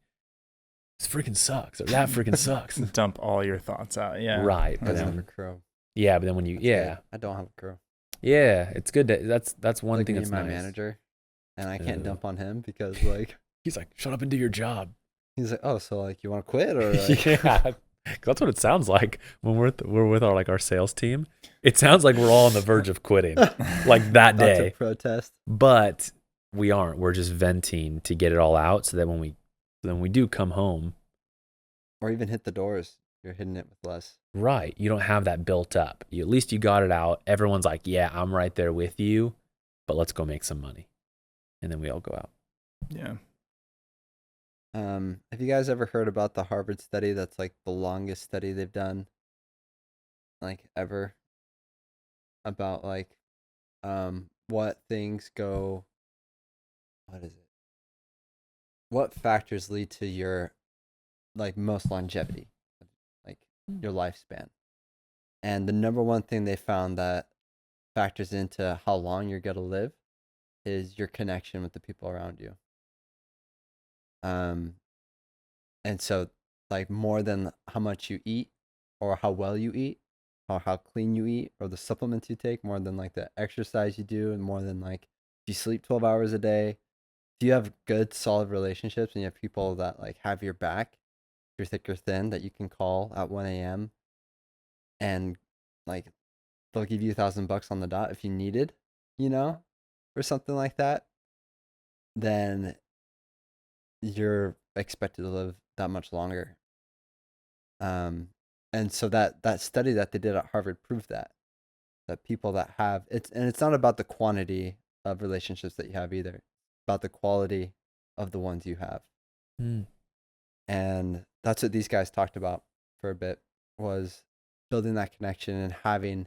this freaking sucks, or that freaking sucks. Dump all your thoughts out. Yeah. Right. I But don't have a then, crew. yeah, but then when you, That's yeah, good. I don't have a crew. yeah, it's good. That's one Like thing me that's and my nice. manager, and I can't Ugh. dump on him because like He's like, shut up and do your job. he's like, oh, so like you want to quit or like Yeah. That's what it sounds like when we're with our like our sales team. It sounds like we're all on the verge of quitting, like that Not to day. protest. But we aren't. We're just venting to get it all out, so that when we do come home, Or even hit the doors. You're hitting it with less. right, you don't have that built up. At least you got it out. Everyone's like, yeah, I'm right there with you, but let's go make some money, and then we all go out. Yeah. Have you guys ever heard about the Harvard study that's like the longest study they've done, like ever, about like what things go, what is it? What factors lead to your like most longevity, like your lifespan? And the number one thing they found that factors into how long you're gonna live is your connection with the people around you. And so like more than how much you eat or how well you eat or how clean you eat or the supplements you take, more than like the exercise you do, and more than like if you sleep 12 hours a day, if you have good solid relationships and you have people that like have your back, you're thick or thin, that you can call at 1 a.m. and like they'll give you $1,000 on the dot if you needed, or something like that, then you're expected to live that much longer. And so that study that they did at Harvard proved that people that have it's not about the quantity of relationships that you have either, it's about the quality of the ones you have. And that's what these guys talked about for a bit, was building that connection and having.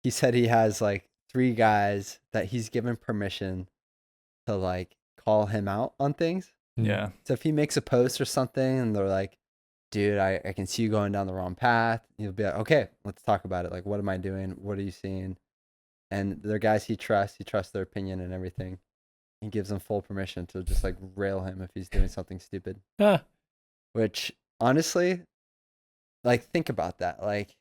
He said he has like 3 guys that he's given permission to like call him out on things. Yeah. So if he makes a post or something and they're like, dude, I can see you going down the wrong path, he'll be like, okay, let's talk about it. Like, what am I doing? What are you seeing? And they're guys he trusts their opinion and everything. He gives them full permission to just like rail him if he's doing something stupid. Which honestly, like, think about that. Like,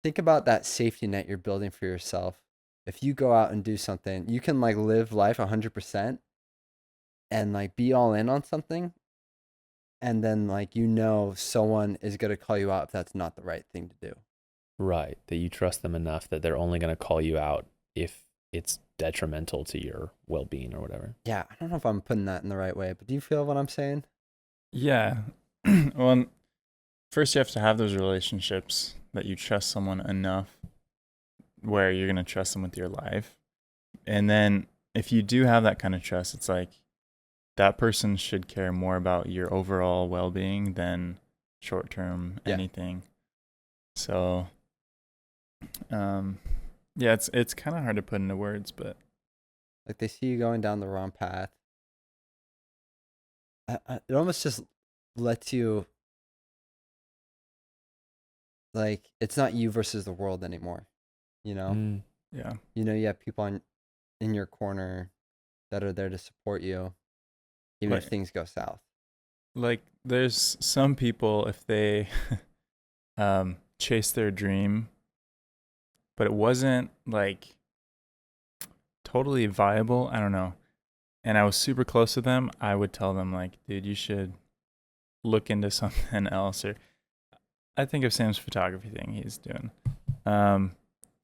think about that safety net you're building for yourself. If you go out and do something, you can like live life 100% and like be all in on something. And then like, someone is going to call you out if that's not the right thing to do. Right. That you trust them enough that they're only going to call you out if it's detrimental to your well-being or whatever. Yeah. I don't know if I'm putting that in the right way, but do you feel what I'm saying? Yeah. Well, first you have to have those relationships that you trust someone enough where you're going to trust them with your life. And then if you do have that kind of trust, it's like that person should care more about your overall well-being than short-term anything. So, yeah, it's kind of hard to put into words, but like they see you going down the wrong path. It almost just lets you, like, it's not you versus the world anymore, yeah. You have people in your corner that are there to support you, even if things go south. Like, there's some people, if they chase their dream, but it wasn't like totally viable, I don't know, and I was super close to them, I would tell them like, dude, you should look into something else. Or I think of Sam's photography thing he's doing.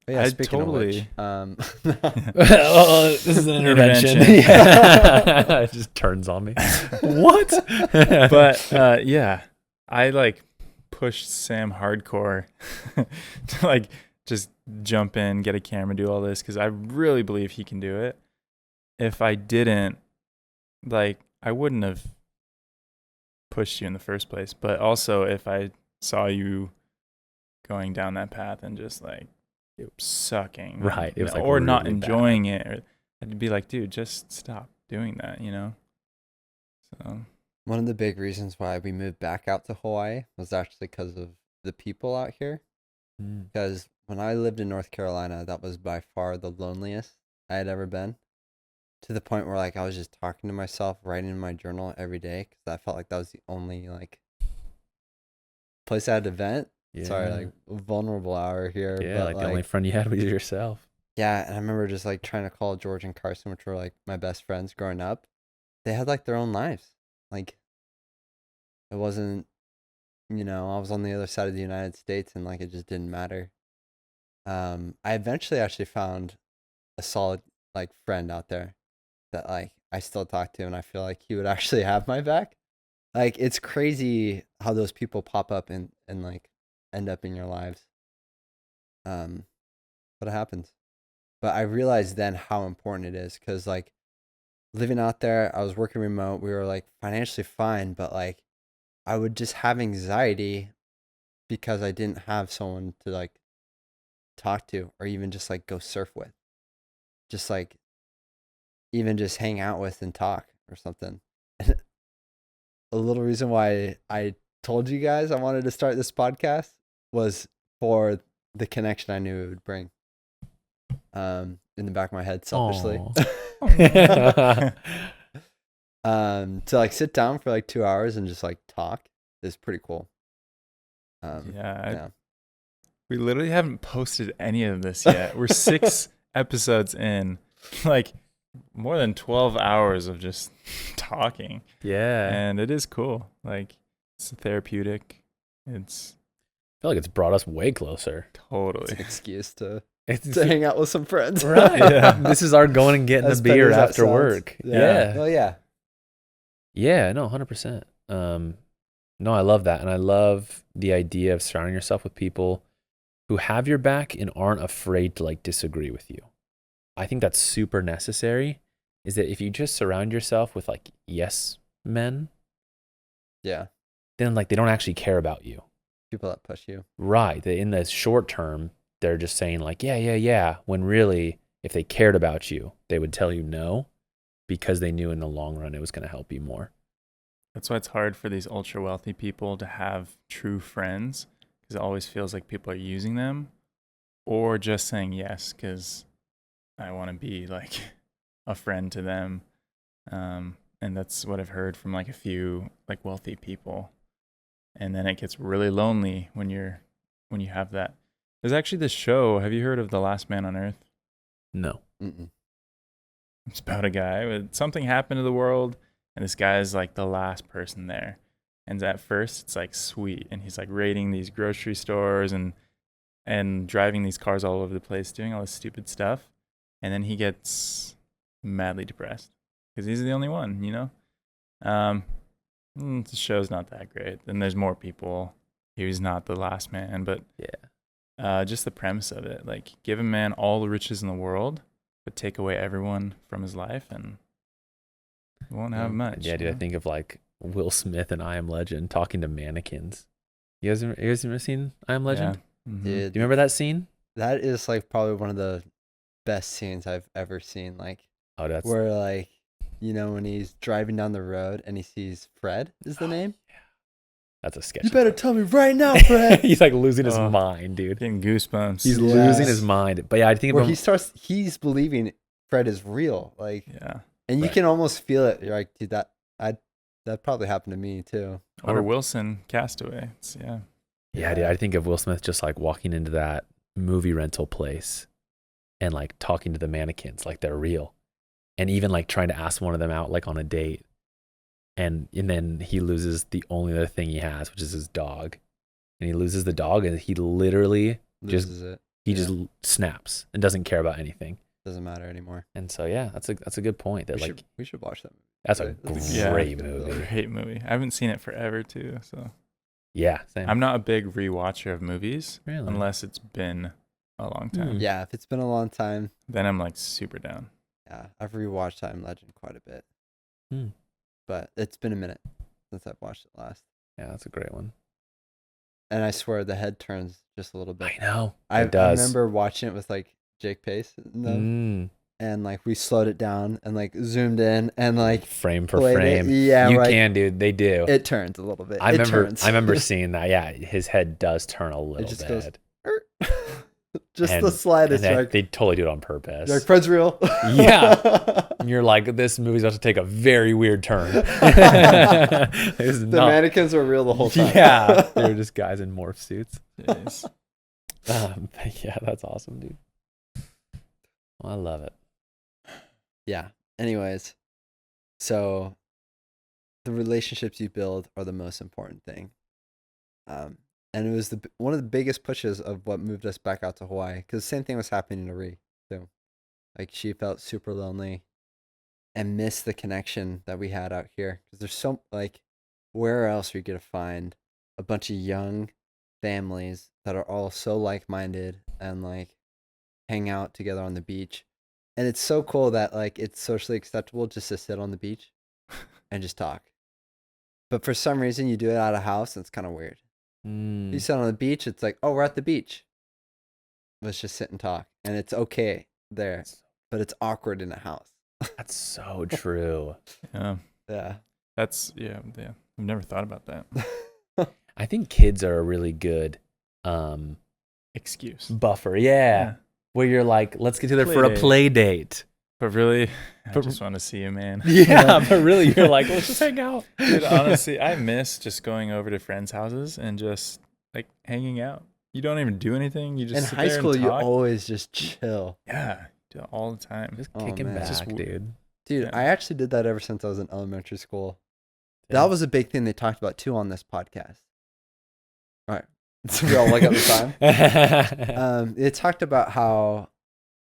But yeah, I speaking of which, Oh, this is an intervention. Intervention. Yeah. It just turns on me. What? But yeah, I like pushed Sam hardcore to like just jump in, get a camera, do all this because I really believe he can do it. If I didn't, like, I wouldn't have pushed you in the first place. But also, if I saw you going down that path and just like it was sucking, Right, it was like or not really enjoying it, or I'd be like, dude, just stop doing that, So one of the big reasons why we moved back out to Hawaii was actually because of the people out here. Because when I lived in North Carolina, that was by far the loneliest I had ever been. To the point where like I was just talking to myself, writing in my journal every day because I felt like that was the only like place I had to vent. Yeah. Sorry, like vulnerable hour here. Yeah, but like the only friend you had was yourself. Yeah, and I remember just like trying to call George and Carson, which were like my best friends growing up. They had like their own lives. Like it wasn't, I was on the other side of the United States and like it just didn't matter. I eventually actually found a solid like friend out there that like I still talk to and I feel like he would actually have my back. Like it's crazy how those people pop up and like end up in your lives. But it happens. But I realized then how important it is because like living out there, I was working remote. We were like financially fine, but like I would just have anxiety because I didn't have someone to like talk to or even just like go surf with. Just like even just hang out with and talk or something. A little reason why I told you guys I wanted to start this podcast was for the connection I knew it would bring. In the back of my head, selfishly. To like sit down for like 2 hours and just like talk is pretty cool. Yeah. We literally haven't posted any of this yet. We're 6 episodes in, like more than 12 hours of just talking. Yeah. And it is cool. Like it's therapeutic. I feel like it's brought us way closer. Totally. It's an excuse to It's hang out with some friends. right. Yeah. This is our going and getting As a beer petty as that after sounds. work. Yeah. Oh yeah. Yeah, no, 100%. No, I love that. And I love the idea of surrounding yourself with people who have your back and aren't afraid to like disagree with you. I think that's super necessary, is that if you just surround yourself with like yes men, Yeah. then like they don't actually care about you. People that push you. Right. In the short term, they're just saying like, yeah, when really if they cared about you, they would tell you no because they knew in the long run it was going to help you more. That's why it's hard for these ultra wealthy people to have true friends, because it always feels like people are using them, or just saying yes because I want to be like a friend to them. And that's what I've heard from like a few like wealthy people. And then it gets really lonely when you have that. There's actually this show. Have you heard of The Last Man on Earth? No. Mm-mm. It's about a guy. Something happened to the world, and this guy is like the last person there. And at first, it's like sweet, and he's like raiding these grocery stores and driving these cars all over the place, doing all this stupid stuff. And then he gets madly depressed because he's the only one, The show's not that great. Then there's more people. He was not the last man, but just the premise of it, like give a man all the riches in the world, but take away everyone from his life, and he won't have much. Yeah, dude, I think of like Will Smith and I Am Legend talking to mannequins. You guys ever seen I Am Legend? Yeah. Mm-hmm. Dude, Do you remember that scene? that is like probably one of the best scenes I've ever seen. Like Oh, that's where like, when he's driving down the road and he sees Fred is the name. that's a sketch. You better tell me right now, Fred. He's like losing his Oh. mind, dude. Getting goosebumps. He's Yes. losing his mind. But yeah, I think Where about he's believing Fred is real. Like, yeah. and you Right. can almost feel it. You're like, dude, that probably happened to me too. Or Wilson, Castaway. Yeah, dude, I think of Will Smith just like walking into that movie rental place and like talking to the mannequins like they're real. And even like trying to ask one of them out like on a date. And then he loses the only other thing he has, which is his dog. And he loses the dog and he literally Loses it. He just snaps and doesn't care about anything. Doesn't matter anymore. And so yeah, that's a good point. That We should watch that movie. That's a great movie. movie. Great movie. I haven't seen it forever too, so Yeah, same. I'm not a big rewatcher of movies Really? unless it's been a long time. Yeah, if it's been a long time, Then I'm like super down. yeah, I've rewatched I Am Legend quite a bit. Hmm. But it's been a minute since I've watched it last. Yeah, that's a great one. And I swear the head turns just a little bit. I know. I It does. remember watching it with like Jake Pace and them, and like we slowed it down and like zoomed in and like Frame for played frame. it. Yeah, you right. can, dude. They do. It turns a little bit. I It remember. turns. I remember seeing that. Yeah, his head does turn a little just bit. goes, just And- the slightest. and You're like, they totally do it on purpose. you're like, Fred's real. Yeah. And you're like, this movie's about to take a very weird turn. It's The not- mannequins were real the whole time. Yeah, they were just guys in morph suits. Jeez. But yeah, that's awesome, dude. Well, I love it. Yeah. Anyways, so the relationships you build are the most important thing. And it was one of the biggest pushes of what moved us back out to Hawaii, because the same thing was happening to Ree too. Like she felt super lonely and missed the connection that we had out here, because there's so like, where else are you gonna find a bunch of young families that are all so like-minded and like hang out together on the beach. And it's so cool that like it's socially acceptable just to sit on the beach and just talk. But for some reason you do it at a house and it's kind of weird. You sit on the beach, it's like, oh, we're at the beach. Let's just sit and talk. And it's okay there, but it's awkward in a house. That's so true. Yeah. Yeah. Yeah. I've never thought about that. I think kids are a really good Excuse. buffer. Yeah. Where you're like, let's get together for a Play play date. But really, I But- just want to see you, man. Yeah, but really, you're like, let's just hang out. Dude, honestly, I miss just going over to friends' houses and just like hanging out. You don't even do anything. You just In sit high there school, and you talk. always just chill. Yeah, do it all the time. Just Oh, kicking man. back, Just dude. Dude, Yeah. I actually did that ever since I was in elementary school. Yeah. That was a big thing they talked about too on this podcast. All right. So we all look at the time. It talked about how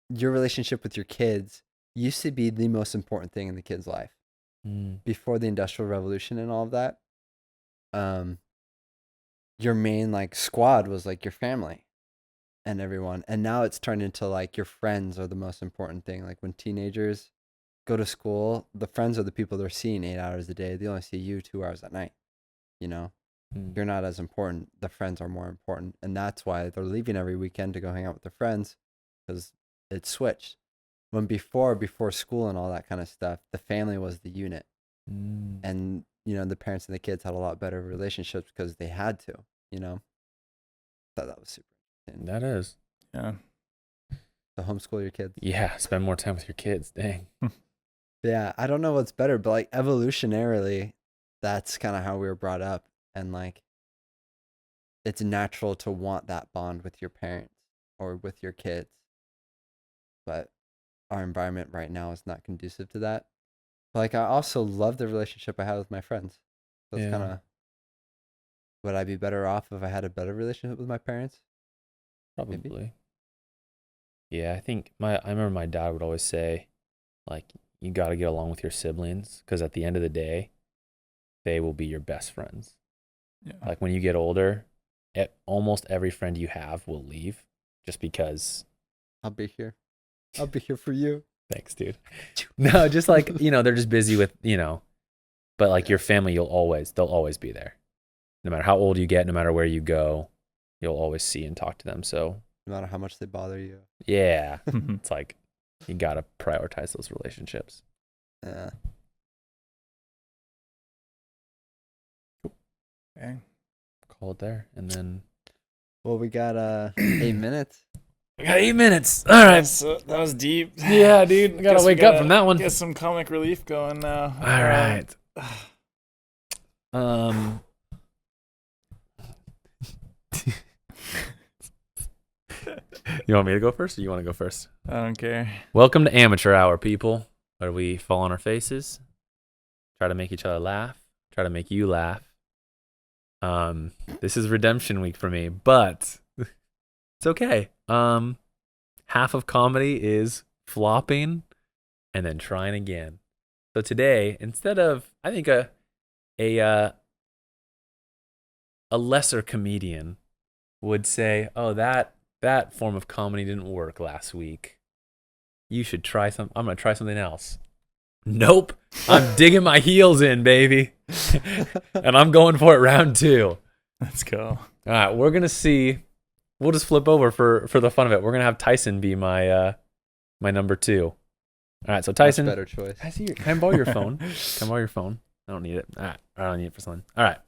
your relationship with your kids used to be the most important thing in the kid's life before the Industrial Revolution and all of that. Your main like squad was like your family and everyone, and now it's turned into like your friends are the most important thing. Like when teenagers go to school, the friends are the people they're seeing 8 hours a day. They only see you 2 hours at night. You know, you're not as important. The friends are more important, and that's why they're leaving every weekend to go hang out with their friends, because it switched. When before school and all that kind of stuff, the family was the unit, and you know the parents and the kids had a lot better relationships because they had to. You know, thought that was super interesting. That is. Yeah. To homeschool your kids. Yeah, spend more time with your kids. Dang. Yeah, I don't know what's better, but like evolutionarily, that's kind of how we were brought up, and like it's natural to want that bond with your parents or with your kids. But our environment right now is not conducive to that. But like I also love the relationship I have with my friends. So it's Yeah. kind of, would I be better off if I had a better relationship with my parents? Probably. Yeah, I think I remember my dad would always say, like, you got to get along with your siblings because at the end of the day, they will be your best friends. Yeah. Like when you get older, almost every friend you have will leave just because. I'll be here. I'll be here for you. Thanks, dude. No, just like, they're just busy with, but like your family, they'll always be there. No matter how old you get, no matter where you go, you'll always see and talk to them. So No matter how much they bother you. yeah, it's like you got to prioritize those relationships. Yeah. Okay. Call it there. And then Well, we got 8 minutes. we got 8 minutes. All right. That was deep. Yeah, dude. Gotta Guess we wake up from that one. Get some comic relief going now. All right. You want me to go first or you want to go first? I don't care. Welcome to Amateur Hour, people, where we fall on our faces, try to make each other laugh, try to make you laugh. This is redemption week for me, but it's okay. half of comedy is flopping and then trying again. So today, instead of, I think a lesser comedian would say, "Oh, that form of comedy didn't work last week. You should try I'm gonna try something else." Nope, I'm digging my heels in, baby, and I'm going for it round 2. Let's go. All right, we're gonna see. We'll just flip over for the fun of it. We're gonna have Tyson be my my number 2. All right, so Tyson, Much better choice. can I borrow your phone? Can I borrow your phone? I don't need it. All right, I don't need it for something. All right.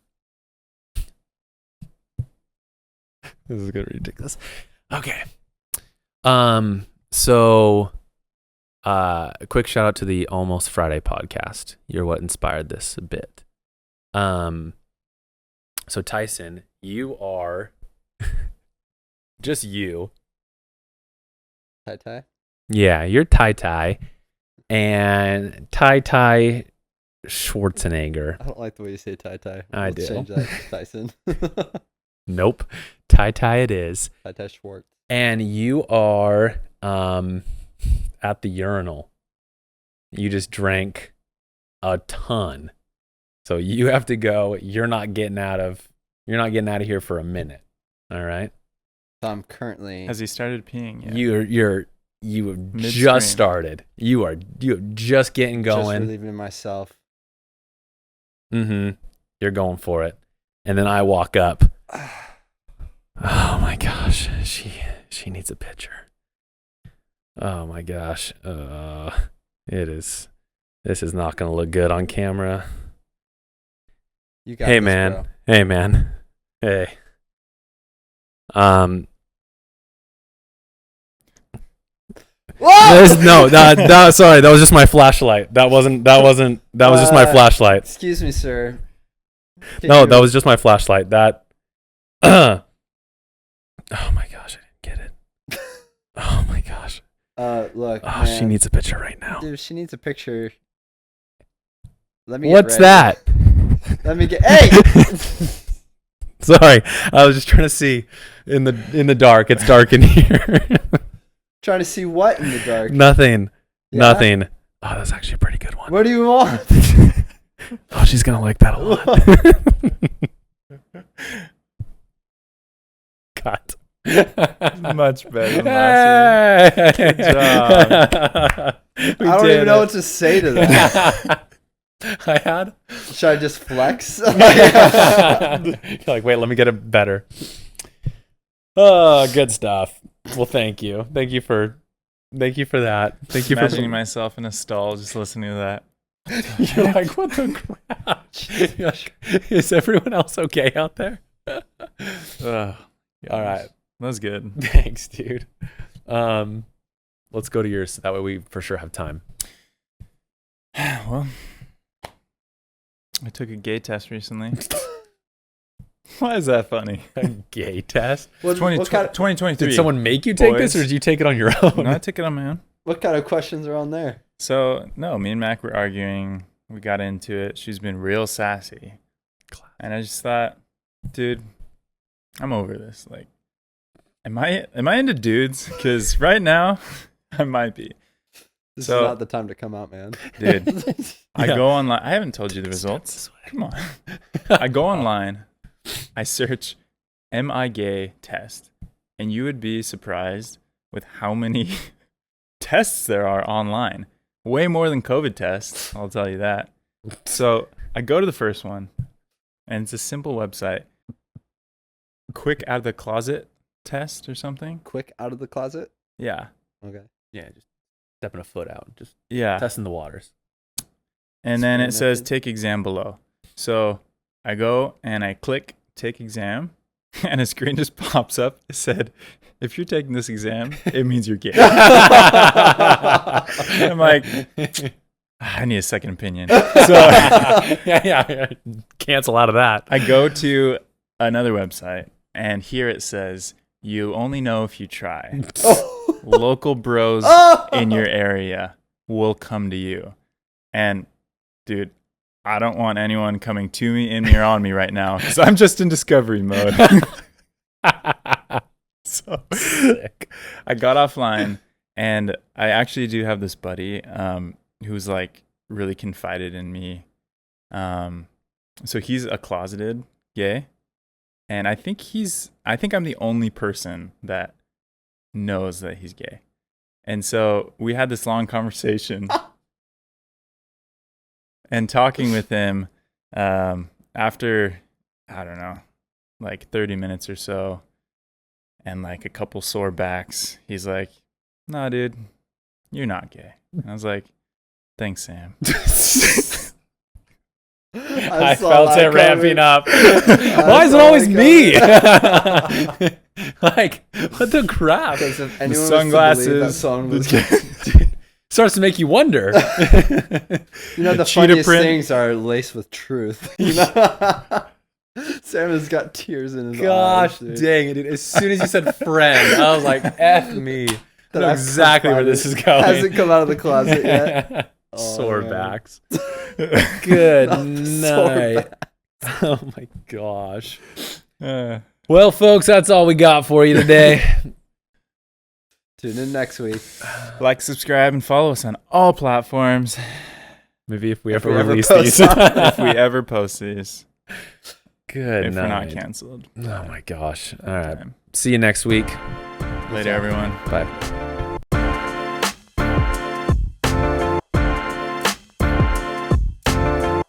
This is gonna be ridiculous. Okay. So, a quick shout out to the Almost Friday podcast. You're what inspired this a bit. So Tyson, you are just you. Tai. Yeah, you're Tai and Tai Schwarzenegger. I don't like the way you say Tai. I Let's do. change that to Tyson. Nope. Tai it is. Tai Schwartz. And you are at the urinal. You just drank a ton. So you have to go. You're not getting out of here for a minute. All right? So I'm currently. Has he started peeing yet? You have Midstream. just started. You are just getting Just going. relieving myself. You're going for it. And then I walk up. Oh my gosh. She needs a picture. Oh my gosh. This is not going to look good on camera. You got Hey this, man. bro. Hey man. Hey. Sorry, that was just my flashlight. That was just my flashlight. Excuse me, sir. That was just my flashlight. That oh my gosh, I didn't get it. Oh my gosh. Look. Oh, Man. she needs a picture right now. Dude, she needs a picture. Let me. What's get that? Let me get. Hey. Sorry, I was just trying to see in the dark. It's dark in here. Trying to see what in the dark? Nothing. Yeah? Nothing. Oh, that's actually a pretty good one. What do you want? Oh, she's gonna like that a lot. Cut. Much better than last week. Good job. I don't even know what to say to that. I had. Should I just flex? You're like, wait, let me get it better. Oh, good stuff. Well, thank you. Thank you for that. Thank you Imagining for myself in a stall just listening to that. You're like, what the crap? You're like, is everyone else okay out there? Ugh, All right. that was good. Thanks, dude. Let's go to yours. That way we for sure have time. Well, I took a gay test recently. Why is that funny? A gay test? What kind of 2023. Did someone make you take this, or did you take it on your own? No, I took it on my own. what kind of questions are on there? So, no, me and Mac were arguing. We got into it. She's been real sassy. And I just thought, dude, I'm over this. Like, am I into dudes? Because right now, I might be. This So- is not the time to come out, man. Dude, I Yeah. go online. I haven't told you the results. Come on. I go online. I search, am I gay test? And you would be surprised with how many tests there are online. Way more than COVID tests, I'll tell you that. So I go to the first one, and it's a simple website. Quick out of the closet test or something. Quick out of the closet? Yeah. Okay. Yeah, just stepping a foot out, just Yeah. testing the waters. And then it says Experimenting. take exam below. So I go and I click take exam, and a screen just pops up. It said, if you're taking this exam, it means you're gay. I'm like, I need a second opinion. So yeah. Cancel out of that. I go to another website, and here it says, you only know if you try. Local bros in your area will come to you. And dude, I don't want anyone coming to me, in me, or on me right now, because I'm just in discovery mode. So So sick. I got offline, and I actually do have this buddy who's like really confided in me. So he's a closeted gay, and I think I'm the only person that knows that he's gay. And so we had this long conversation and talking with him after, I don't know, like 30 minutes or so, and like a couple sore backs, he's like, "Nah, dude, you're not gay." And I was like, "Thanks, Sam." I felt it ramping up. Why is it always me? Like, what the crap? The sunglasses. Starts to make you wonder. You know, the funniest things are laced with truth. You know? Sam has got tears in his eyes. Gosh dang it, dude. As soon as you said friend, I was like, F me. I know exactly where this is going. Hasn't come out of the closet yet. Sore backs. Good night. Oh my gosh. Well, folks, that's all we got for you today. Tune in next week. Like, subscribe, and follow us on all platforms. Maybe if we ever release these. If we ever post these. Good if night. we're not canceled. Oh my gosh. All right. See you next week. Later, everyone. Bye.